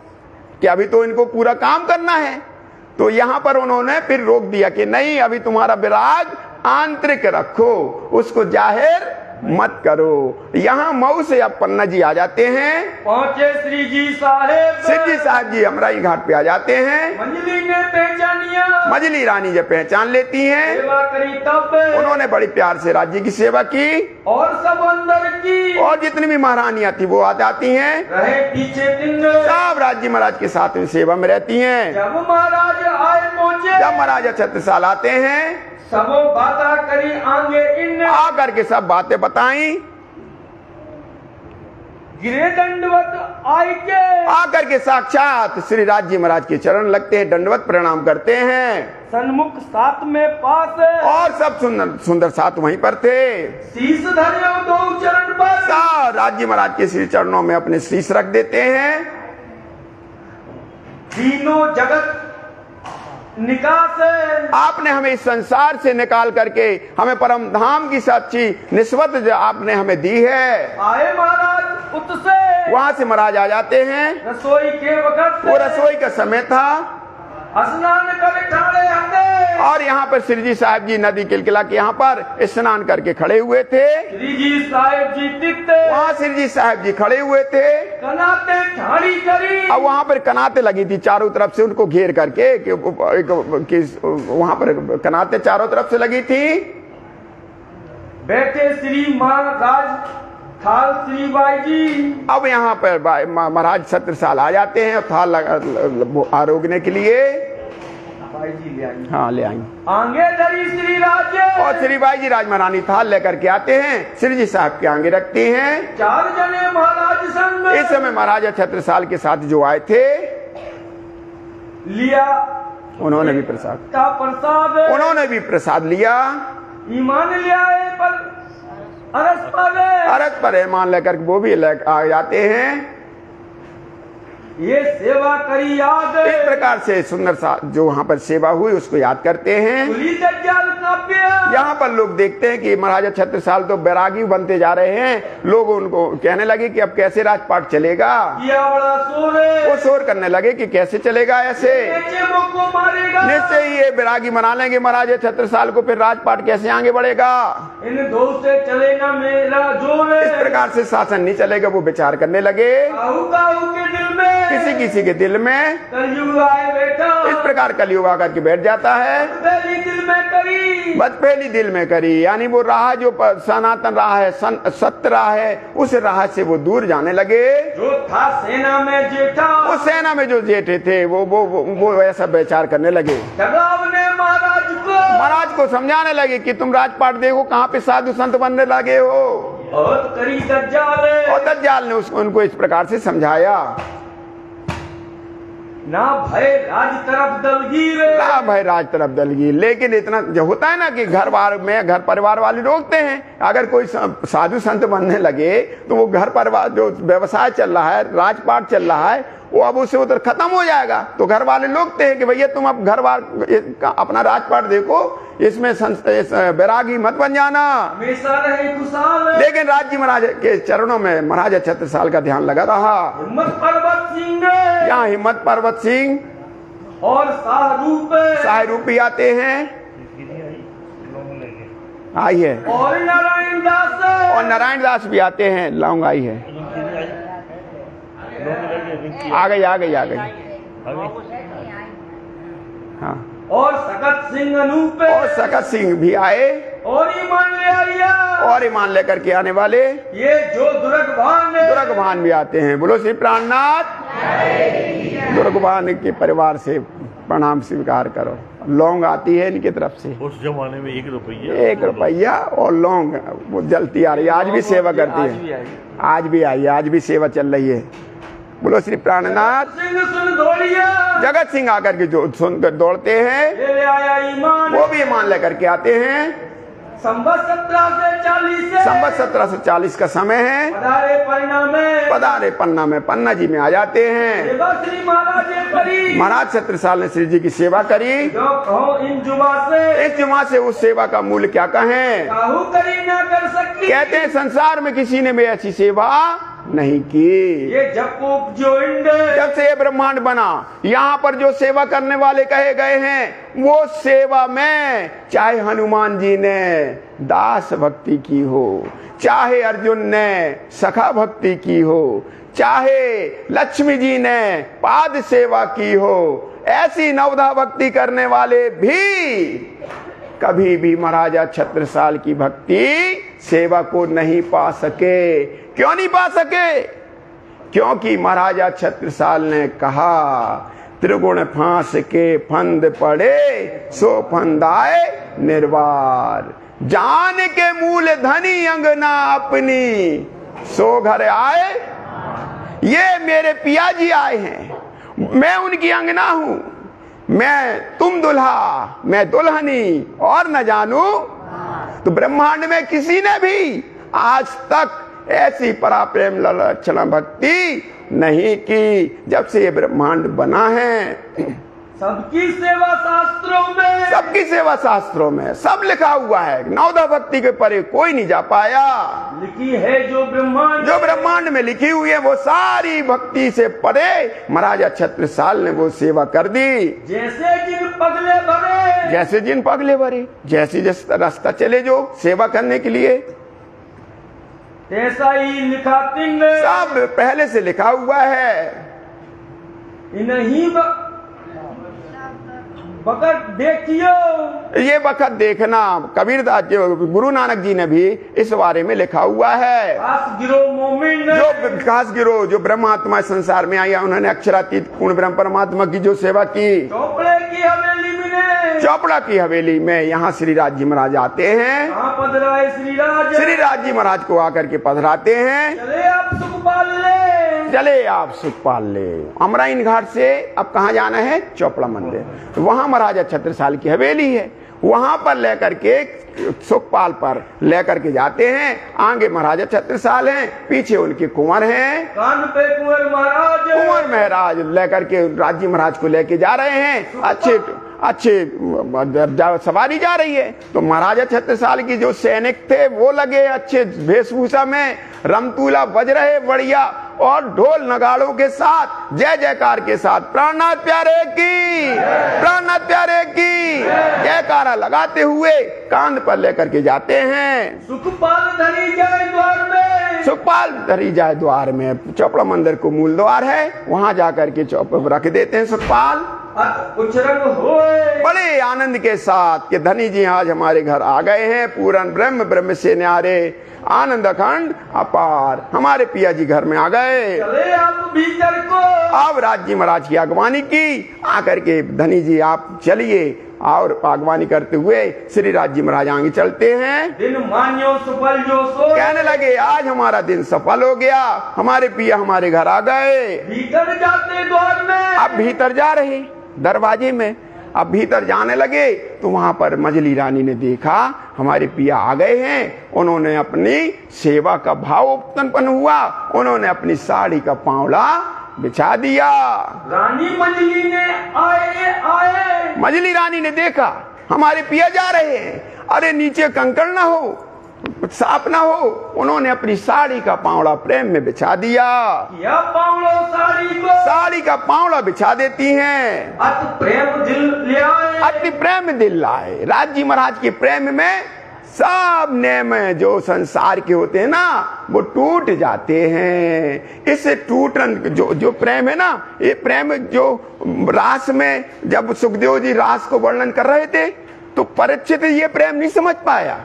कि अभी तो इनको पूरा काम करना है, तो यहां पर उन्होंने फिर रोक दिया कि नहीं, अभी तुम्हारा विराग आंतरिक रखो, उसको जाहिर मत करो। यहाँ मऊ से अब पन्ना जी आ जाते हैं। पहुंचे श्री जी साहब जी अमराई घाट पे आ जाते हैं। मंजली ने पहचानिया, मजली रानी जब पहचान लेती हैं, सेवा करी तब उन्होंने बड़ी प्यार से राज्य की सेवा की। और सब अंदर की, और जितनी भी महारानियां थी वो आ जाती हैं। रहे पीछे दिन, सब राज्य महाराज के साथ में सेवा में रहती हैं। जब महाराज आए पहुंचे, जब महाराजा छत्रसाल आते हैं, सबो बाता करी आगे इन, आकर के सब बातें बताई। गिरे दंडवत आई के, आकर के साक्षात श्री राज्य महाराज के चरण लगते हैं, दंडवत प्रणाम करते हैं। सन्मुख साथ में पास, और सब सुंदर साथ वहीं पर थे। शीश धरे दो चरण पर, राज्य महाराज के श्री चरणों में अपने शीश रख देते हैं। तीनों जगत निकास, आपने हमें इस संसार से निकाल करके हमें परम धाम की सच्ची निस्बत जो आपने हमें दी है। आए महाराज उत से, वहां से महाराज आ जाते हैं। रसोई के वक्त, वो रसोई का समय था। स्नान कर ठाड़े हते, और यहाँ पर श्री जी साहब जी नदी किलकिला के यहाँ पर स्नान करके खड़े हुए थे। श्री जी साहब जी तित, वहाँ श्री जी साहब जी खड़े हुए थे। कनाते ठाड़ी करी, अब वहाँ पर कनाते लगी थी चारों तरफ से उनको घेर करके कि वहाँ पर कनाते चारों तरफ से लगी थी। बैठे श्री महाराज थाल श्री बाई जी। अब यहाँ पर महाराज छत्रसाल आ जाते हैं और थाल आरोगने के लिए। बाई जी ले आई, हाँ ले आई। आगे धरी श्री राज, और श्री बाई जी राज महारानी थाल लेकर के आते हैं, श्री जी साहब के आगे रखते हैं। 4 जने महाराज संग, इस समय महाराजा छत्रसाल के साथ जो आए थे लिया, उन्होंने भी प्रसाद उन्होंने भी प्रसाद लिया। ईमान लिया पर अरस पर ईमान लेकर वो भी आ जाते हैं। ये सेवा करी याद, इस प्रकार से सुंदर सा जो वहाँ पर सेवा हुई उसको याद करते हैं। यहाँ पर लोग देखते हैं कि महाराजा छत्रसाल तो बैरागी बनते जा रहे हैं। लोग उनको कहने लगे कि अब कैसे राजपाट चलेगा। वो शोर करने लगे कि कैसे चलेगा ऐसे, निश्चय ही ये बैरागी बना लेंगे महाराजा छत्रसाल को, फिर राजपाट कैसे आगे बढ़ेगा। इन दो से चलेगा मेरा जोर, इस प्रकार से शासन नहीं चलेगा। वो विचार करने लगे। के दिल में, किसी के दिल में कलयुग आए बैठा, इस प्रकार कलयुग आकर के बैठ जाता है। पहली दिल में करी, बस पहली दिल में करी, यानी वो राह जो सनातन राह है, सत्य राह है, उस राह से वो दूर जाने लगे। जो था सेना में जेठा, वो सेना में जो जेठे थे वो ऐसा विचार करने लगे। महाराज को समझाने लगे कि तुम राजपाट देखो कहाँ पे साधु संत बनने लगे हो। और करी दज्जाल, और दज्जाल ने उनको इस प्रकार से समझाया। ना भय राज तरफ दलगीर, ना भाई राज तरफ दलगी। लेकिन इतना जो होता है ना कि घर परिवार वाले रोकते हैं, अगर कोई साधु संत बनने लगे तो वो घर परिवार जो व्यवसाय चल रहा है, राजपाट चल रहा है, वो अब उससे उधर खत्म हो जाएगा। तो घर वाले रोकते हैं कि भैया तुम अब अपना राजपाट देखो, इसमें बैरागी मत बन जाना, हमेशा रहे खुशहाल। लेकिन राज्य महाराज के चरणों में महाराजा छत्रसाल का ध्यान लगा रहा। हिम्मत पर्वत सिंह यहाँ हिम्मत पर्वत सिंह और शाहरूप भी आते हैं, आई है, और नारायण दास, और नारायण दास भी आते हैं, लौंग आई है, आ गई हाँ। और सकत सिंह अनूप, और सकत सिंह भी आए, और ईमान ले आया, और ईमान लेकर के आने वाले ये जो दुर्गभान भी आते हैं। बोलो श्री प्राणनाथ, दुर्गभान के परिवार से प्रणाम स्वीकार करो। लौंग आती है इनकी तरफ से, उस जमाने में 1 रुपया और लौंग वो जलती आ रही है, आज भी सेवा करती है, आज भी आई है, आज भी सेवा चल रही है। बोलो श्री प्राणनाथ। जगत सिंह आकर के जो सुनकर दौड़ते हैं, वो भी ईमान लेकर के आते हैं। संवत 1740 का समय है। पधारे पन्ना में पन्ना जी में आ जाते हैं। महाराज छत्रसाल ने श्री जी की सेवा करी। इस जुमा से उस सेवा का मूल्य क्या कहें। कहते हैं संसार में किसी ने भी ऐसी सेवा नहीं की। ये जब से ये ब्रह्मांड बना, यहाँ पर जो सेवा करने वाले कहे गए हैं, वो सेवा में चाहे हनुमान जी ने दास भक्ति की हो, चाहे अर्जुन ने सखा भक्ति की हो, चाहे लक्ष्मी जी ने पाद सेवा की हो, ऐसी नवधा भक्ति करने वाले भी कभी भी महाराजा छत्रसाल की भक्ति सेवा को नहीं पा सके। क्यों नहीं पा सके? क्योंकि महाराजा छत्रसाल ने कहा, त्रिगुण फांस के फंद पड़े सो फंदाए निर्वार, जान के मूल धनी अंगना अपनी सो घर आए। ये मेरे पिया जी आए हैं, मैं उनकी अंगना हूं, मैं तुम दुल्हा मैं दुल्हनी और न जानू। तो ब्रह्मांड में किसी ने भी आज तक ऐसी पराप्रेम लक्षणा भक्ति नहीं की। जब से ये ब्रह्मांड बना है, सबकी सेवा शास्त्रों में सब लिखा हुआ है। नवधा भक्ति के परे कोई नहीं जा पाया। लिखी है जो ब्रह्मांड में लिखी हुई है, वो सारी भक्ति से परे महाराजा छत्रसाल ने वो सेवा कर दी। जैसे जिन पगले भरे, जैसे जिस रास्ता चले जो सेवा करने के लिए, ऐसा ही लिखा तिंग सब पहले से लिखा हुआ है। इन्हीं वक़्त देखियो, ये वक़्त देखना कबीरदास गुरु नानक जी ने भी इस बारे में लिखा हुआ है। खास गिरो जो ब्रह्मात्मा संसार में आया, उन्होंने अक्षरातीत पूर्ण ब्रह्म परमात्मा की जो सेवा की। चौपड़ा की हवेली में यहाँ श्री राज जी महाराज आते हैं। श्री राज जी महाराज को आकर के पधराते हैं। चले आप सुखपाल ले। अमराइन घाट से अब कहाँ जाना है? चौपड़ा मंदिर। वहां महाराजा छत्रसाल की हवेली है, वहां पर लेकर के सुखपाल पर लेकर के जाते हैं। आगे महाराजा छत्रसाल हैं, पीछे उनके कुंवर हैं, कान पे कुंवर महाराज लेकर के राज्य महाराज को लेके जा रहे हैं। अच्छे सवारी जा रही है। तो महाराजा छत्रसाल की जो सैनिक थे वो लगे अच्छे वेशभूषा में, रमतूला बज रहे बढ़िया, और ढोल नगाड़ों के साथ जय जयकार के साथ प्राणनाथ प्यारे की जयकारा लगाते हुए कांध पर लेकर के जाते हैं। सुखपाल धरी जाए द्वार में। चौपड़ा मंदिर को मूल द्वार है, वहां जाकर के चौप रख देते हैं सुखपाल। बड़े आनंद के साथ कि धनी जी आज हमारे घर आ गए हैं, पूरन ब्रह्म से न्यारे, आनंद अखंड अपार, हमारे पिया जी घर में आ गए। अब राज जी महाराज की अगवानी की, आकर के धनी जी आप चलिए, और बागवानी करते हुए श्री राज्य महाराज आगे चलते हैं। दिन मान्यो सफल जो सो, कहने लगे आज हमारा दिन सफल हो गया, हमारे पिया हमारे घर आ गए। भीतर जाते द्वार में, अब भीतर जा रहे दरवाजे में, अब भीतर जाने लगे तो वहां पर मजली रानी ने देखा हमारे पिया आ गए हैं। उन्होंने अपनी सेवा का भाव उत्पन्न हुआ, उन्होंने अपनी साड़ी का पावड़ा बिछा दिया। रानी मजली ने आए मजली रानी ने देखा हमारे पिया जा रहे हैं, अरे नीचे कंकड़ ना हो, साफ ना हो, उन्होंने अपनी साड़ी का पावड़ा प्रेम में बिछा दिया। या पावड़ो साड़ी का पावड़ा बिछा देती हैं। अति प्रेम दिल ले आए, अति प्रेम दिल लाए। राज्य महाराज के प्रेम में सब नेम जो संसार के होते हैं ना वो टूट जाते हैं। इससे टूटन जो प्रेम है ना, ये प्रेम जो रास में जब सुखदेव जी रास को वर्णन कर रहे थे तो परीक्षित ये प्रेम नहीं समझ पाया,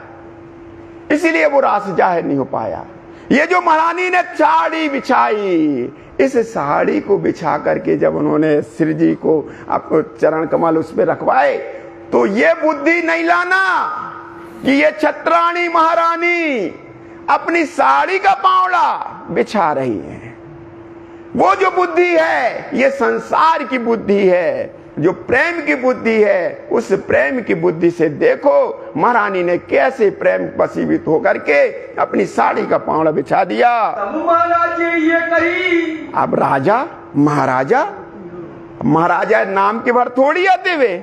इसीलिए वो रास जाहिर नहीं हो पाया। ये जो महारानी ने साड़ी बिछाई, इस साड़ी को बिछा करके जब उन्होंने श्री जी को आपको चरण कमल उस पर रखवाए तो ये बुद्धि नहीं लाना कि ये छत्राणी महारानी अपनी साड़ी का पावड़ा बिछा रही है। वो जो बुद्धि है ये संसार की बुद्धि है, जो प्रेम की बुद्धि है, उस प्रेम की बुद्धि से देखो महारानी ने कैसे प्रेम वशीभूत होकर के अपनी साड़ी का पावड़ा बिछा दिया। महाराज ये कही, अब राजा महाराजा नाम के भर थोड़ी आते हुए,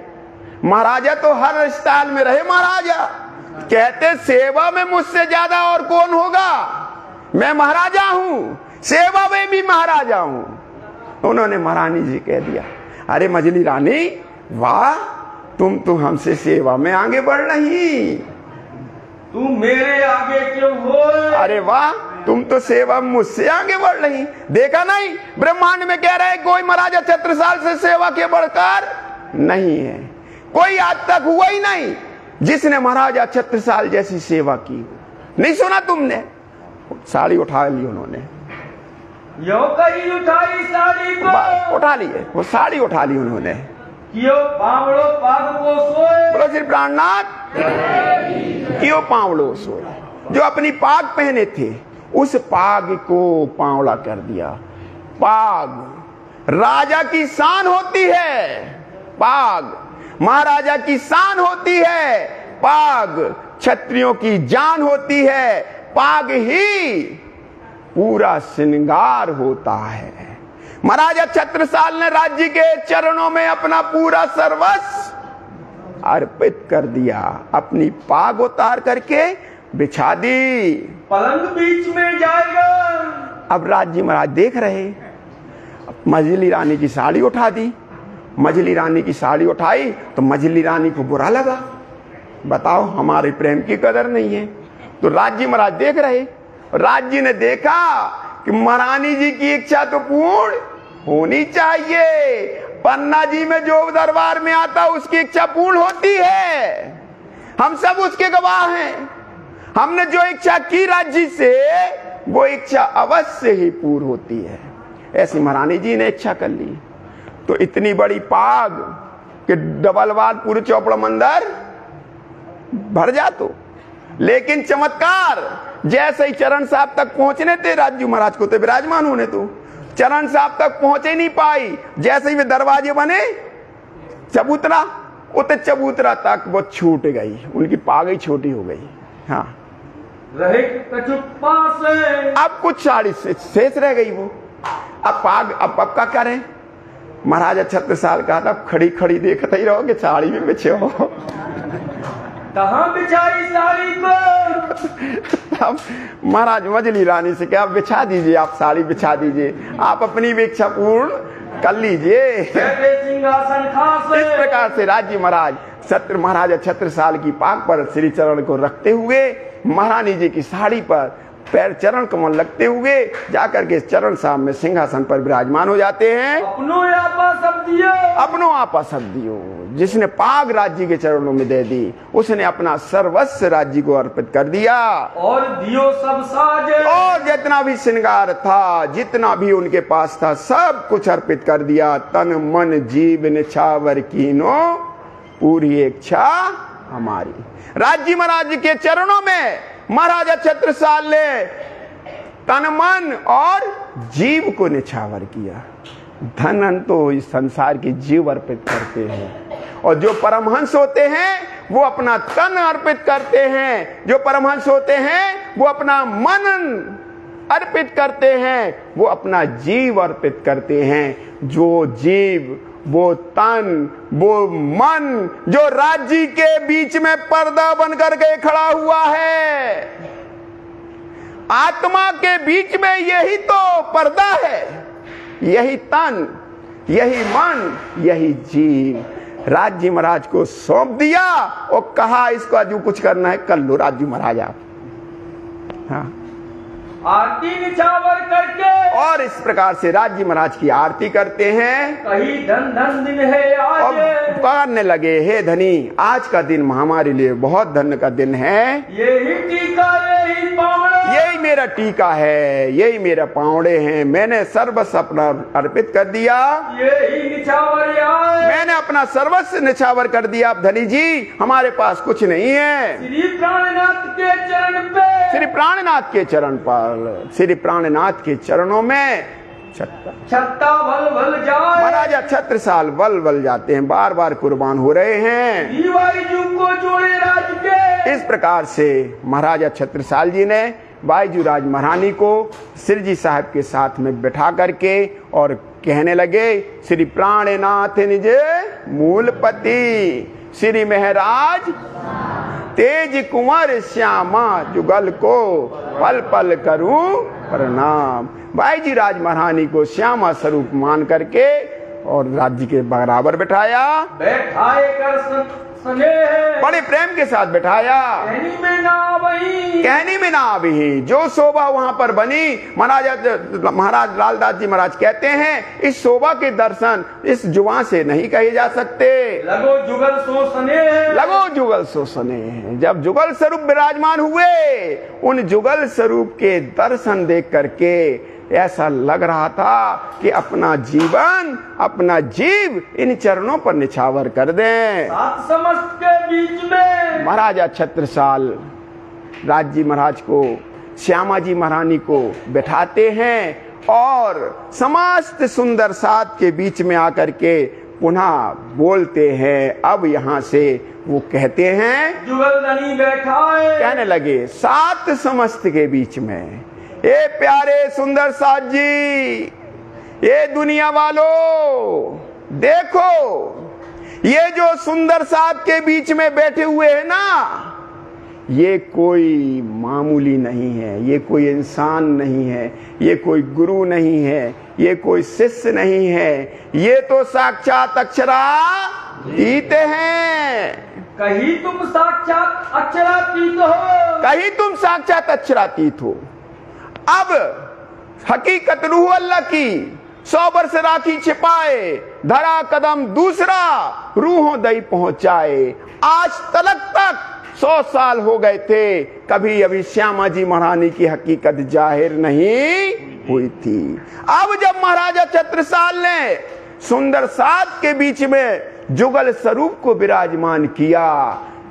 महाराजा तो हर स्टाइल में रहे। महाराजा कहते सेवा में मुझसे ज्यादा और कौन होगा, मैं महाराजा हूं, सेवा में भी महाराजा हूं। उन्होंने महारानी जी कह दिया अरे मजली रानी वाह, तुम तो हमसे सेवा में आगे बढ़ रही, तू मेरे आगे क्यों हो? अरे वाह, तुम तो सेवा मुझसे आगे बढ़ रही। देखा नहीं ब्रह्मांड में कह रहे कोई महाराजा छत्रसाल से सेवा के बढ़कर नहीं है, कोई आज तक हुआ ही नहीं जिसने महाराजा छत्रसाल जैसी सेवा की। नहीं सुना तुमने? साड़ी उठा ली उन्होंने, यो कही उठाई साड़ी को, उठा ली है वो साड़ी, उठा ली उन्होंने। कियो पावड़ो पाग को सोए, बोलो श्री प्राणनाथ, कियो पावड़ो सोए। जो अपनी पाग पहने थे उस पाग को पावड़ा कर दिया। पाग राजा की शान होती है, पाग महाराजा की शान होती है, पाग क्षत्रियों की जान होती है, पाग ही पूरा श्रृंगार होता है। महाराजा छत्रसाल ने राज्य के चरणों में अपना पूरा सर्वस्व अर्पित कर दिया, अपनी पाग उतार करके बिछा दी। पलंग बीच में जाएगा। अब राज्य महाराज देख रहे, मजली रानी की साड़ी उठा दी। मजली रानी की साड़ी उठाई तो मजली रानी को बुरा लगा, बताओ हमारे प्रेम की कदर नहीं है। तो राज्य महाराज देख रहे, राज्य ने देखा कि महारानी जी की इच्छा तो पूर्ण होनी चाहिए। पन्ना जी में जो दरबार में आता उसकी इच्छा पूर्ण होती है, हम सब उसके गवाह हैं। हमने जो इच्छा की राज्य से वो इच्छा अवश्य ही पूर्ण होती है। ऐसी महारानी जी ने इच्छा कर ली। तो इतनी बड़ी पाग कि डबलवाल पूरे चौपड़ा मंदिर भर जा। तो लेकिन चमत्कार, जैसे ही चरण साहब तक पहुंचने थे राज्य महाराज को तो विराजमान होने, तो चरण साहब तक पहुंचे नहीं पाई। जैसे ही वे दरवाजे बने चबूतरा, उत चबूतरा तक वो छूट गई, उनकी पाग ही छोटी हो गई। हाँ, रहे कछुप्पा से अब कुछ साड़ी शेष रह गई वो। अब पाग अब क्या करें? महाराजा छत्रसाल कहा था खड़ी खड़ी देखते ही रहोगे, साड़ी में बिछे हो। कहाँ बिछाई साड़ी को? अब महाराज मजली रानी से क्या बिछा दीजिए, आप साड़ी बिछा दीजिए, आप अपनी भी इच्छा पूर्ण कर लीजिए। सिंहासन खास। इस प्रकार से राज्य महाराज महाराजा छत्रसाल की पाग पर श्री चरण को रखते हुए महारानी जी की साड़ी पर पैर चरण कमल लगते हुए जाकर के चरण साहब में सिंहासन पर विराजमान हो जाते हैं। अपनो आपा सब दियो, जिसने पाग राज्य के चरणों में दे दी उसने अपना सर्वस्व राज्य को अर्पित कर दिया। और दियो सब साजे, और जितना भी श्रृंगार था, जितना भी उनके पास था, सब कुछ अर्पित कर दिया। तन मन जीव निछावर कीनो पूरी इच्छा हमारी। राज्य महाराज के चरणों में महाराजा छत्रसाल ने तन मन और जीव को निछावर किया। धन तो इस संसार की जीव अर्पित करते हैं, और जो परमहंस होते हैं वो अपना तन अर्पित करते हैं, जो परमहंस होते हैं वो अपना मन अर्पित करते हैं, वो अपना जीव अर्पित करते हैं। जो जीव, वो तन, वो मन जो राज्य के बीच में पर्दा बनकर के खड़ा हुआ है, आत्मा के बीच में यही तो पर्दा है, यही तन, यही मन, यही जीव राज्य महाराज को सौंप दिया और कहा इसका जो कुछ करना है कर लो राज्य महाराज आप। हाँ, आरती निछावर करके, और इस प्रकार से राज्य महाराज की आरती करते हैं। कहीं धन धन दिन है आज, और पुकारने लगे, हे धनी आज का दिन हमारे लिए बहुत धन का दिन है। यही टीका यही पावड़ा, यही मेरा टीका है, यही मेरा पावड़े हैं, मैंने सर्वस्व अपना अर्पित कर दिया, यही निछावर आए, मैंने अपना सर्वस्व निछावर कर दिया। अब धनी जी हमारे पास कुछ नहीं है। श्री प्राणनाथ के चरण पे, श्री प्राणनाथ के चरण पर, श्री प्राणनाथ के चरणों में छत्ता भल भल जाए, महाराजा छत्रसाल बल बल जाते हैं, बार बार कुर्बान हो रहे हैं। दीवाईजू को जोड़े राज के, इस प्रकार से महाराजा छत्रसाल जी ने बाईजू राज महारानी को सिरजी साहब के साथ में बैठा करके और कहने लगे, श्री प्राणनाथ निज मूलपति, श्री महराज तेज कुंवर श्यामा जुगल को पल पल करूं प्रणाम। बाईजी राज महारानी को श्यामा स्वरूप मान करके और राज्य के बराबर बैठाया, बैठाए कर स्नेह, बड़े प्रेम के साथ बैठाया। कहनी में ना वही, कहनी में ना अभी जो शोभा वहां पर बनी, महाराज लालदास जी महाराज कहते हैं इस शोभा के दर्शन इस जुबान से नहीं कहे जा सकते। लगो जुगल सो स्नेह, लगो जुगल सो स्नेह। जब जुगल स्वरूप विराजमान हुए, उन जुगल स्वरूप के दर्शन देख करके ऐसा लग रहा था कि अपना जीवन, अपना जीव इन चरणों पर निछावर कर दें। सात समस्त के बीच में महाराजा छत्रसाल राज्य महाराज को, श्यामा जी महारानी को बैठाते हैं और समस्त सुंदर सात के बीच में आकर के पुनः बोलते हैं। अब यहाँ से वो कहते हैं, जुगल धनी बैठाए, कहने लगे सात समस्त के बीच में, ए प्यारे सुंदर साथ जी, ये दुनिया वालों देखो, ये जो सुंदर साथ के बीच में बैठे हुए हैं ना, ये कोई मामूली नहीं है, ये कोई इंसान नहीं है, ये कोई गुरु नहीं है, ये कोई शिष्य नहीं है, ये तो साक्षात अक्षरातीत हैं। कहीं तुम साक्षात अक्षरातीत हो, कहीं तुम साक्षात अक्षरातीत हो। अब हकीकत रूह अल्लाह की 100 वर्ष राखी छिपाए, धरा कदम दूसरा रूहों दई पहुंचाए। आज तलक तक 100 साल हो गए थे, कभी अभी श्यामा जी महारानी की हकीकत जाहिर नहीं हुई थी। अब जब महाराजा छत्रसाल ने सुंदर सात के बीच में जुगल स्वरूप को विराजमान किया,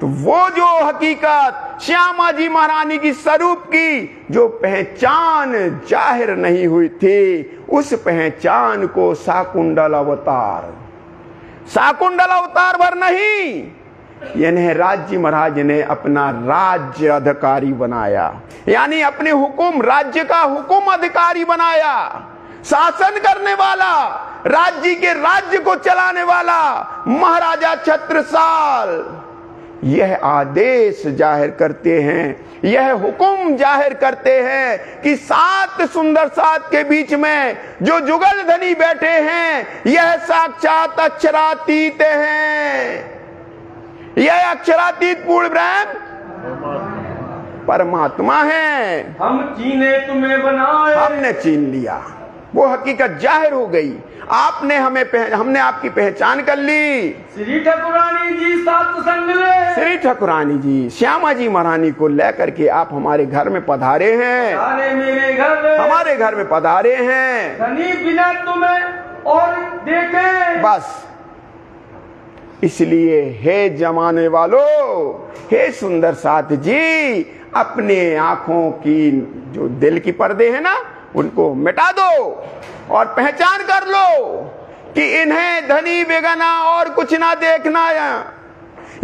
तो वो जो हकीकत श्यामा जी महारानी की स्वरूप की जो पहचान जाहिर नहीं हुई थी, उस पहचान को शाकुंडल अवतार भर नहीं, यानी राज्य महाराज ने अपना राज्य अधिकारी बनाया, यानी अपने हुकुम, राज्य का हुकुम अधिकारी बनाया। शासन करने वाला, राज्य के राज्य को चलाने वाला महाराजा छत्रसाल यह आदेश जाहिर करते हैं, यह हुक्म जाहिर करते हैं कि सात सुंदर सात के बीच में जो जुगल धनी बैठे हैं, यह साक्षात अक्षरातीत हैं। यह अक्षरातीत पूर्ण ब्रह्म परमात्मा है। हम चीने तुम्हें बनाए, हमने चीन लिया, वो हकीकत जाहिर हो गई। आपने हमने आपकी पहचान कर ली। श्री ठाकुरानी जी सात संग ले, श्री ठाकुरानी जी श्यामा जी महारानी को लेकर के आप हमारे घर में पधारे हैं, मेरे घर, हमारे घर में पधारे हैं। धनी बिना तुम्हें और देखे, बस इसलिए हे जमाने वालों, हे सुंदर साथ जी, अपने आंखों की जो दिल की पर्दे हैं ना, उनको मिटा दो और पहचान कर लो कि इन्हें धनी बेगाना और कुछ ना देखना है।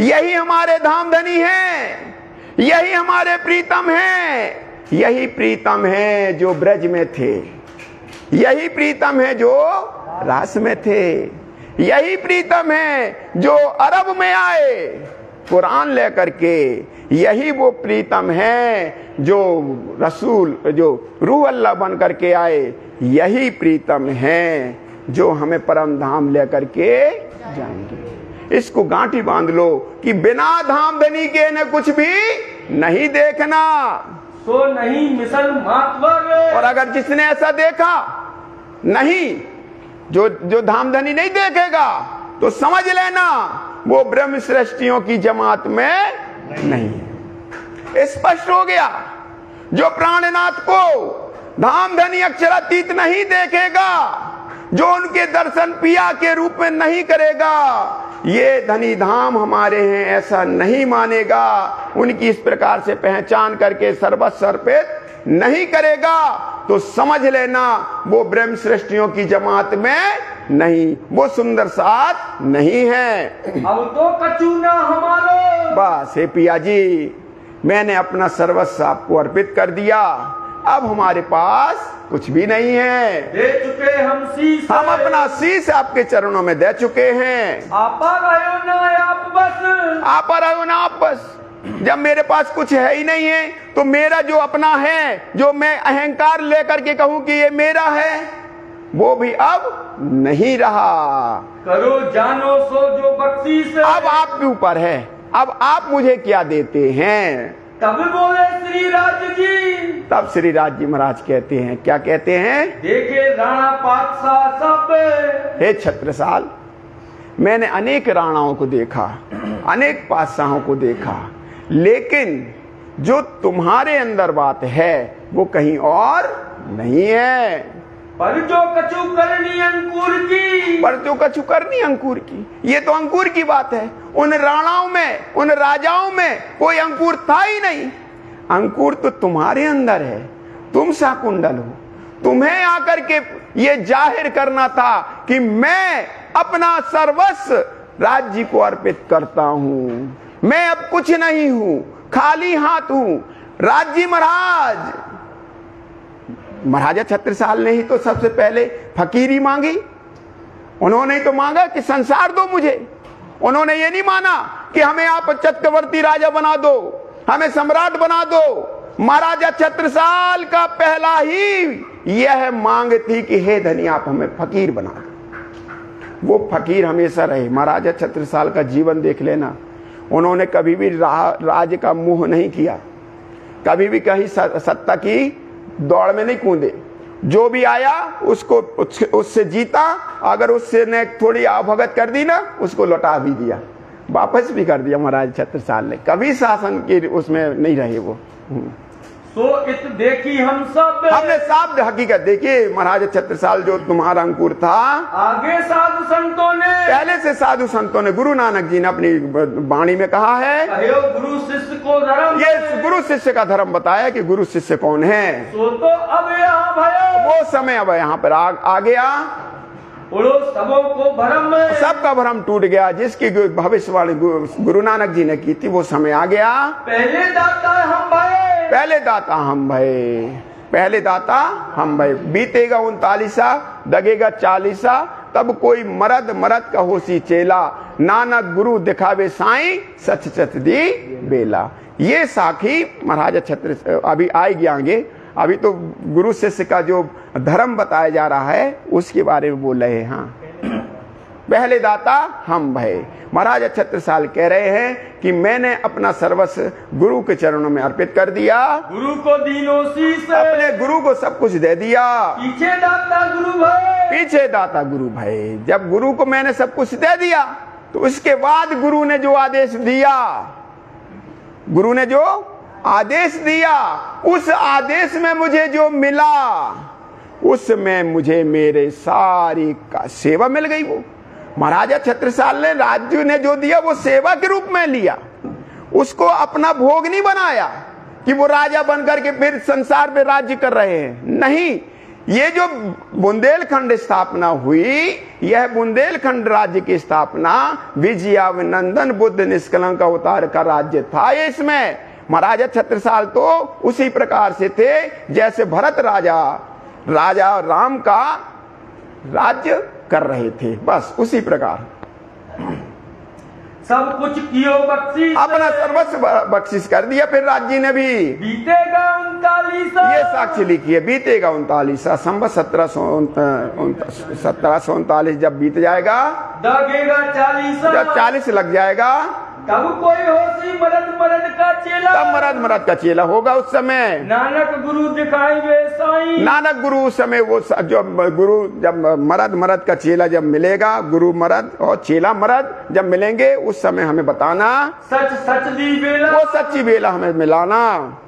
यही हमारे धाम धनी हैं, यही हमारे प्रीतम हैं, यही प्रीतम हैं जो ब्रज में थे, यही प्रीतम है जो रास में थे, यही प्रीतम है जो अरब में आए कुरान लेकर के, यही वो प्रीतम है जो रसूल जो रूह अल्लाह बन करके आए, यही प्रीतम है जो हमें परम धाम लेकर के जाएंगे। इसको गांठी बांध लो कि बिना धाम धनी के न कुछ भी नहीं देखना, सो नहीं मिसल मातवर। और अगर जिसने ऐसा देखा नहीं, जो धामधनी नहीं देखेगा, तो समझ लेना वो ब्रह्म सृष्टियों की जमात में नहीं है। स्पष्ट हो गया। जो प्राणनाथ को धामधनी अक्षरातीत नहीं देखेगा, जो उनके दर्शन पिया के रूप में नहीं करेगा, ये धनी धाम हमारे हैं ऐसा नहीं मानेगा, उनकी इस प्रकार से पहचान करके सर्वस्व अर्पित नहीं करेगा, तो समझ लेना वो ब्रह्म सृष्टियों की जमात में नहीं, वो सुंदर साथ नहीं है। अब तो कचूना हमारो। बस हे पिया जी, मैंने अपना सर्वस्व आपको अर्पित कर दिया, अब हमारे पास कुछ भी नहीं है। दे चुके हम शीश, हम अपना शीश आपके चरणों में दे चुके हैं। आपा रहो ना आप बस, आपा रहो ना आप बस। जब मेरे पास कुछ है ही नहीं है, तो मेरा जो अपना है, जो मैं अहंकार लेकर के कहूं कि ये मेरा है, वो भी अब नहीं रहा। करो जानो सो जो बख्शीश, अब आपके ऊपर है, अब आप मुझे क्या देते हैं। तब बोले श्री राज जी, तब श्री राज जी महाराज कहते हैं, क्या कहते हैं, देखे राणा पातशाह सब। हे छत्रसाल, मैंने अनेक राणाओं को देखा, अनेक पातशाहों को देखा, लेकिन जो तुम्हारे अंदर बात है वो कहीं और नहीं है। पर जो कछु करनी अंकुर की, पर जो कछु करनी अंकुर की, ये तो अंकुर की बात है। उन राणाओं में, उन राजाओं में कोई अंकुर था ही नहीं। अंकुर तो तुम्हारे अंदर है, तुम शाकुंडल हो। तुम्हें आकर के ये जाहिर करना था कि मैं अपना सर्वस्व राज्य को अर्पित करता हूं, मैं अब कुछ नहीं हूं, खाली हाथ हूं। राज्य महाराजा छत्रसाल ने ही तो सबसे पहले फकीरी मांगी। उन्होंने ही तो मांगा कि संसार दो मुझे। उन्होंने ये नहीं माना कि हमें आप चक्रवर्ती राजा बना दो, हमें सम्राट बना दो। महाराजा छत्रसाल का पहला ही यह मांग थी कि हे धनी आप हमें फकीर बना दो। वो फकीर हमेशा रहे। महाराजा छत्रसाल का जीवन देख लेना, उन्होंने कभी भी राज्य का मोह नहीं किया, कभी भी कहीं सत्ता की दौड़ में नहीं कूदे। जो भी आया उसको उससे जीता, अगर उससे ने थोड़ी आवभगत कर दी ना, उसको लौटा भी दिया, वापस भी कर दिया। महाराज छत्रसाल ने कभी शासन की उसमें नहीं रहे वो। सो इत देखी हम सब, हमने साफ हकीकत देखी। महाराज छत्रसाल जो तुम्हारा अंकुर था, आगे साधु संतों ने, पहले से साधु संतों ने, गुरु नानक जी ने अपनी वाणी में कहा है, गुरु शिष्य को धर्म, ये गुरु शिष्य का धर्म बताया कि गुरु शिष्य कौन है। सो तो अब यहाँ भयो, वो समय अब यहाँ पर आ गया। उड़ो सबों को भ्रम में, सबका भ्रम टूट गया। जिसकी भविष्यवाणी गुरु नानक जी ने की थी, वो समय आ गया। पहले दाता हम भये, पहले दाता हम भये, पहले दाता हम भये। बीतेगा 39, दगेगा 40, तब कोई मरद का होसी चेला, नानक गुरु दिखावे साईं, सच सच दी बेला। ये साखी महाराजा छत्र अभी आएगी आगे। अभी तो गुरु शिष्य का जो धर्म बताया जा रहा है उसके बारे में बोल रहे हैं। हाँ, पहले दाता हम भये। महाराजा छत्रसाल कह रहे हैं कि मैंने अपना सर्वस्व गुरु के चरणों में अर्पित कर दिया, गुरु को दीनो शीश, अपने गुरु को सब कुछ दे दिया। पीछे दाता गुरु भये, पीछे दाता गुरु भये। जब गुरु को मैंने सब कुछ दे दिया, तो उसके बाद गुरु ने जो आदेश दिया, गुरु ने जो आदेश दिया, उस आदेश में मुझे जो मिला, उसमें मुझे मेरे सारी का सेवा मिल गई। वो महाराजा छत्रसाल ने राज्य ने जो दिया वो सेवा के रूप में लिया, उसको अपना भोग नहीं बनाया कि वो राजा बनकर के फिर संसार पे राज्य कर रहे हैं। नहीं, ये जो बुंदेलखंड स्थापना हुई, यह बुंदेलखंड राज्य की स्थापना विजयाभिनंदन बुद्ध निष्कलंक अवतार का राज्य था। इसमें महाराजा छत्रसाल तो उसी प्रकार से थे जैसे भरत राजा राम का राज्य कर रहे थे, बस उसी प्रकार सब कुछ कियो बख्शिश, अपना सर्वस्व बख्शिश कर दिया। फिर राज्य ने भी बीतेगा 39, ये साक्ष्य लिखी है, बीतेगा 39 संवत 1739 जब बीत जाएगा, दगेगा 40, जब 40 लग जाएगा, तब कोई होशी मरद का चेला, तब मरद का चेला होगा। उस समय नानक गुरु दिखाई वे साईं, नानक गुरु उस समय वो जो गुरु जब मरद का चेला जब मिलेगा, गुरु मरद और चेला मरद जब मिलेंगे, उस समय हमें बताना सच दी बेला, वो सच्ची बेला हमें मिलाना।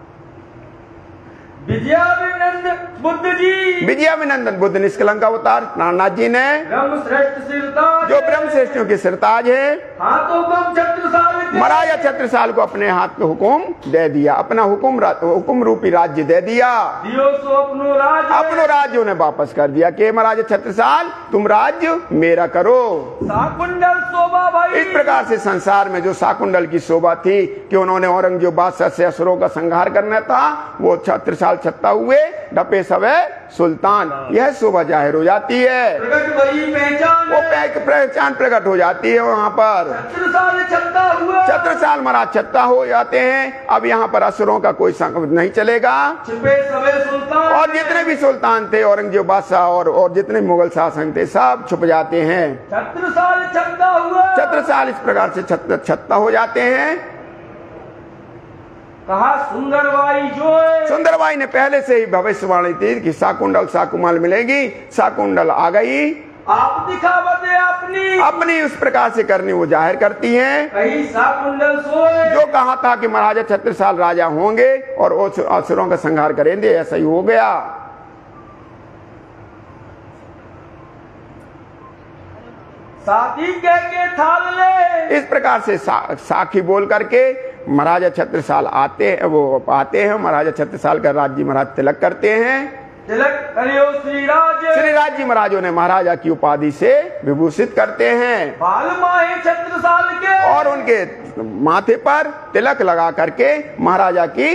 विजयाभिनंदन बुद्ध निष्कलंक अवतार नानाथ जी ने ब्रह्म श्रेष्ठ सिरताज, जो ब्रह्म श्रेष्ठियों के सिरताज है, हाथों कम छत्रसाल महाराजा छत्रसाल को अपने हाथ में हुक्म दे दिया, अपना हुक्म रूपी राज्य दे दिया, दियो सो अपनो राज्य उन्हें वापस कर दिया कि महाराजा छत्रसाल तुम राज्य मेरा करो। शाकुंडल शोभा भाई, इस प्रकार से संसार में जो शाकुंडल की शोभा थी कि उन्होंने औरंगजेब बादशाह से असुरों का संहार करना था, वो छत्रसाल छत्ता हुए डपे सवे सुल्तान, यह शोभा जाहिर हो जाती है, वो पहचान प्रकट हो जाती है। वहाँ पर छत्रसाल महाराज छत्ता हो जाते हैं। अब यहाँ पर असुरों का कोई नहीं चलेगा, और जितने भी सुल्तान थे औरंगजेब बादशाह और जितने मुगल शासक थे सब छुप जाते हैं। छत्रसाल इस प्रकार से छत्ता हो जाते हैं। कहा सुंदरबाई जो है, सुंदरबाई ने पहले से ही भविष्यवाणी थी कि शाकुंडल शाकुमाल मिलेगी, शाकुंडल आ गई, आप दिखावत अपनी उस प्रकार से करनी वो जाहिर करती हैं। कहीं शाकुंडल सोए, जो कहा था कि महाराजा छत्रसाल राजा होंगे और असुरों का संहार करेंगे, ऐसा ही हो गया। साथी कह के थाल ले, इस प्रकार से साखी बोल करके महाराजा छत्रसाल आते हैं। महाराजा छत्रसाल का राज्य महाराज तिलक करते हैं। तिलक करियो श्रीराज जी महाराजों ने महाराजा की उपाधि से विभूषित करते हैं, बाल माहे छत्रसाल के, और उनके माथे पर तिलक लगा करके महाराजा की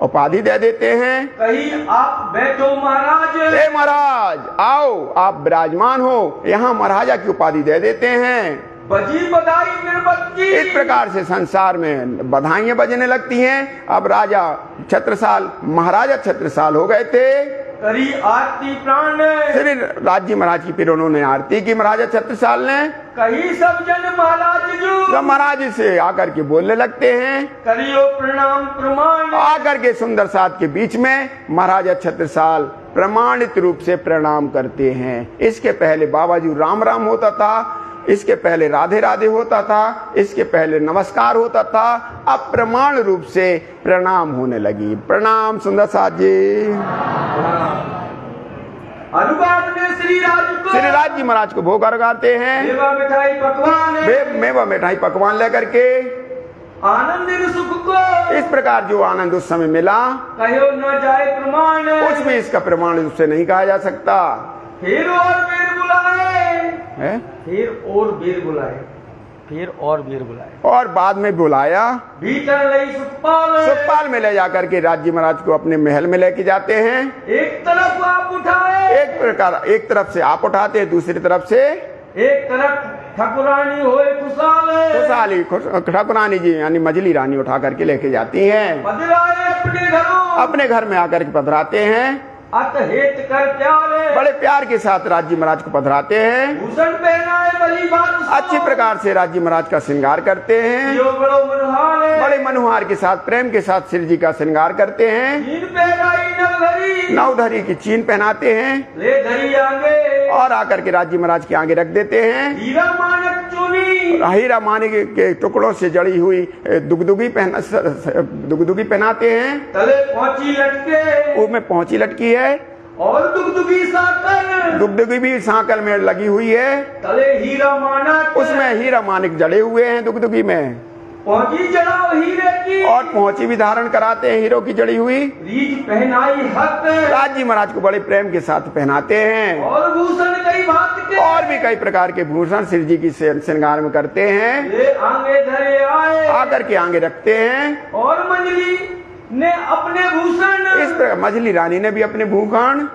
उपाधि दे देते हैं। कहीं आप बैठो महाराज, हे महाराज आओ, आप विराजमान हो, यहाँ महाराजा की उपाधि दे देते हैं। बजी बधाई निर्बत की, इस प्रकार से संसार में बधाइयां बजने लगती हैं। अब राजा छत्रसाल महाराजा छत्रसाल हो गए थे। करी आरती प्राण, श्री राज्य महाराज की फिर उन्होंने आरती की महाराजा छत्रसाल ने। कहीं सब जन महाराज जब महाराज से आकर के बोलने लगते हैं, करियो प्रणाम प्रमाण, आकर के सुंदर साथ के बीच में महाराजा छत्रसाल प्रमाणित रूप से प्रणाम करते हैं। इसके पहले बाबा जी राम राम होता था, इसके पहले राधे राधे होता था, इसके पहले नमस्कार होता था, अब प्रमाण रूप से प्रणाम होने लगी। प्रणाम सुंदर साथ जी। अनुवाद में श्रीराज जी महाराज को भोग लगाते हैं, मेवा मिठाई पकवान, मेवा मिठाई पकवान लेकर के आनंद सुख को, इस प्रकार जो आनंद उस समय मिला कहो न जाए प्रमाण, कुछ भी इसका प्रमाण रूप से नहीं कहा जा सकता। फिर और वीर बुलाए, फिर और वीर बुलाए, और बाद में बुलाया, भीतर लई सुखपाल में ले जाकर के राज्य महाराज को अपने महल में लेके जाते हैं। एक तरफ आप उठाए, एक तरफ से आप उठाते हैं, दूसरी तरफ से एक तरफ ठाकुरानी होए खुशहाली ठाकुरानी जी यानी मजली रानी उठा करके लेके जाती हैं। अपने घर में आकर के पधराते हैं। अतहित कर प्यारे, बड़े प्यार के साथ राज्य महाराज को पधराते हैं। भूषण पहनाए बड़ी बात, अच्छी प्रकार से राज्य महाराज का श्रृंगार करते हैं। बड़े मनोहार के साथ प्रेम के साथ श्री जी का श्रृंगार करते हैं। नवधरी की चीन पहनाते हैं, ले धरी आगे, और आकर के राज्य महाराज के आगे रख देते हैं। हीरा मानक चुनी, हीरा मानिक के टुकड़ों से जड़ी हुई दुगदुगी पहनाते हैं। तले पहुंची लटके, उसमें पहुंची लटकी है, और दुगदुगी साकर, दुगदुगी भी सांकल में लगी हुई है, तले हीरा मानक, उसमें हीरा मानिक जड़े हुए हैं दुगदुगी में, पहुंची जड़ाओ हीरे की, और पहुंची भी धारण कराते हैं हीरो की जड़ी हुई। रीझ पहनाई हक, राज जी महाराज को बड़े प्रेम के साथ पहनाते हैं, और भूषण कई भांति के, और भी कई प्रकार के भूषण श्री जी की श्रृंगार में करते हैं, ये आगे धरे आए, आकर के आगे रखते हैं। और मंजली ने अपने भूषण, इस प्रकार मछली रानी ने भी अपने भूषण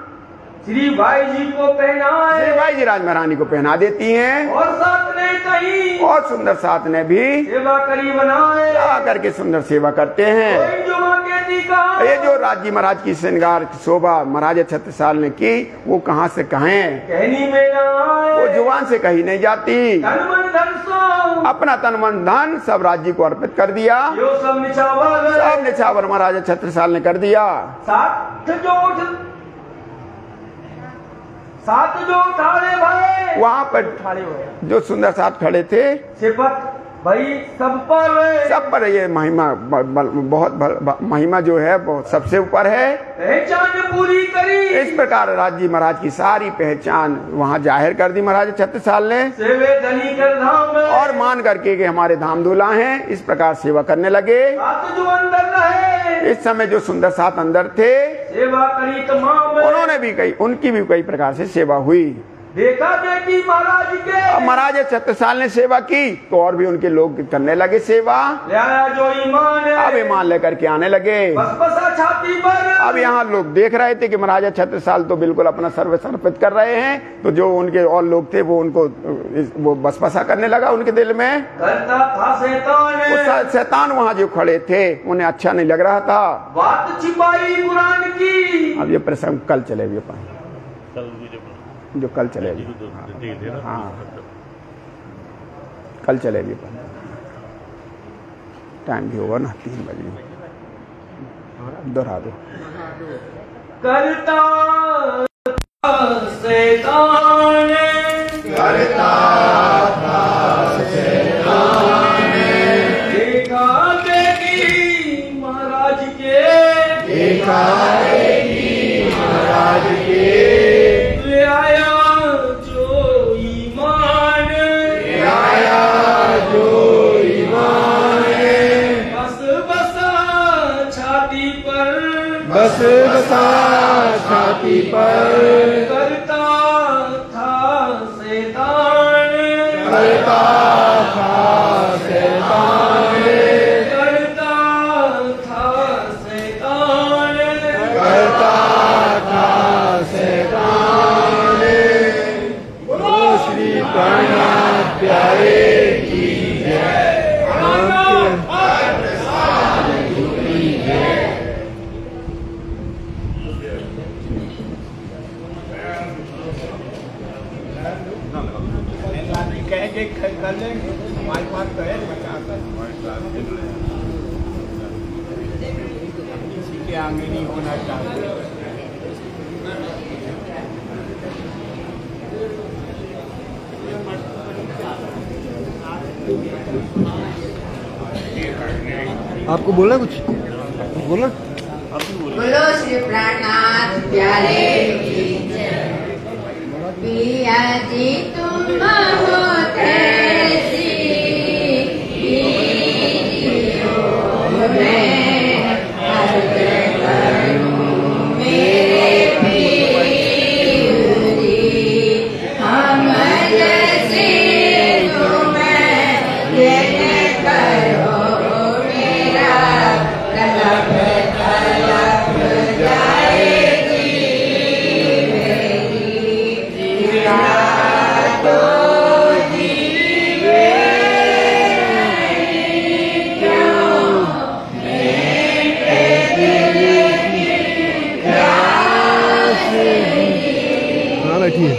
श्री भाई जी को पहनाए, श्री भाई जी राज महारानी को पहना देती हैं, और साथ ने कही, और सुंदर साथ ने भी सेवा करी बनाए, आकर के सुंदर सेवा करते हैं। कोई जुमा कहती कहा, ये जो राज जी महाराज की श्रृंगार की शोभा महाराज छत्रसाल ने की, वो कहाँ से कहें, कहनी में न आए, वो जुबान से कही नहीं जाती। तन मन धन सो, अपना तन मन धन सब राज जी को अर्पित कर दिया, यो सब निछावर, सब निछावर महाराज छत्रसाल ने कर दिया। साथ जो ठाड़े भाई, वहाँ पर ठाड़े हुए जो सुंदर साथ खड़े थे, सिफत भाई सब पर ये महिमा बहुत महिमा जो है बहुत सबसे ऊपर है। पहचान पूरी करी, इस प्रकार राज जी महाराज की सारी पहचान वहाँ जाहिर कर दी महाराज छत्रसाल ने, सेवे धनी कर धाम, और मान करके कि हमारे धाम दूल्हा हैं, इस प्रकार सेवा करने लगे। साथ जो अंदर रहे, इस समय जो सुंदर साथ अंदर थे, सेवा करी तमाम, उन्होंने भी उनकी भी कई प्रकार से सेवा हुई। देखा देखी महाराज के, अब महाराज छत्रसाल ने सेवा की तो और भी उनके लोग करने लगे सेवा। ले आया जो ईमान है, अब ईमान लेकर के आने लगे। बस बसा छाती पर, अब यहाँ लोग देख रहे थे कि महाराजा छत्रसाल तो बिल्कुल अपना सर्व समर्पित कर रहे हैं, तो जो उनके और लोग थे वो उनको वो बसपसा करने लगा उनके दिल में। करता था शैतान, शैतान वहाँ जो खड़े थे उन्हें अच्छा नहीं लग रहा था। बात छिपाई कुरान की, अब ये प्रसंग कल चलेगी अपन, जो कल चलेगी, हाँ कल चलेगी अपन, टाइम भी होगा ना 3 बजे, दोहरा दो। करता शैतान, करता देखा देखी महाराज के, देखा महाराज के, ले आया जो ईमान, जो ईमान, बस बसा छाती पर, बस बसा छाती पर, करता था शैतान, करता था शैतान, करता था शैतान, करता था शैतान। बोलो श्री प्राणनाथ प्यारे की जय। कर लेंगे, हमारे पास तो है किसी के आगे नहीं होना चाहिए। आपको बोलना कुछ बोलना? बोलो श्री प्राणनाथ प्यारे की जय। पिया जी तुम हो कैसी मेरे पीरी, हम जैसे तुम्हें देने करो मेरा तलब तलब जाएगी मेरी रातों जीवे क्यों मेरे दिल की प्यास। हाँ बैठिए।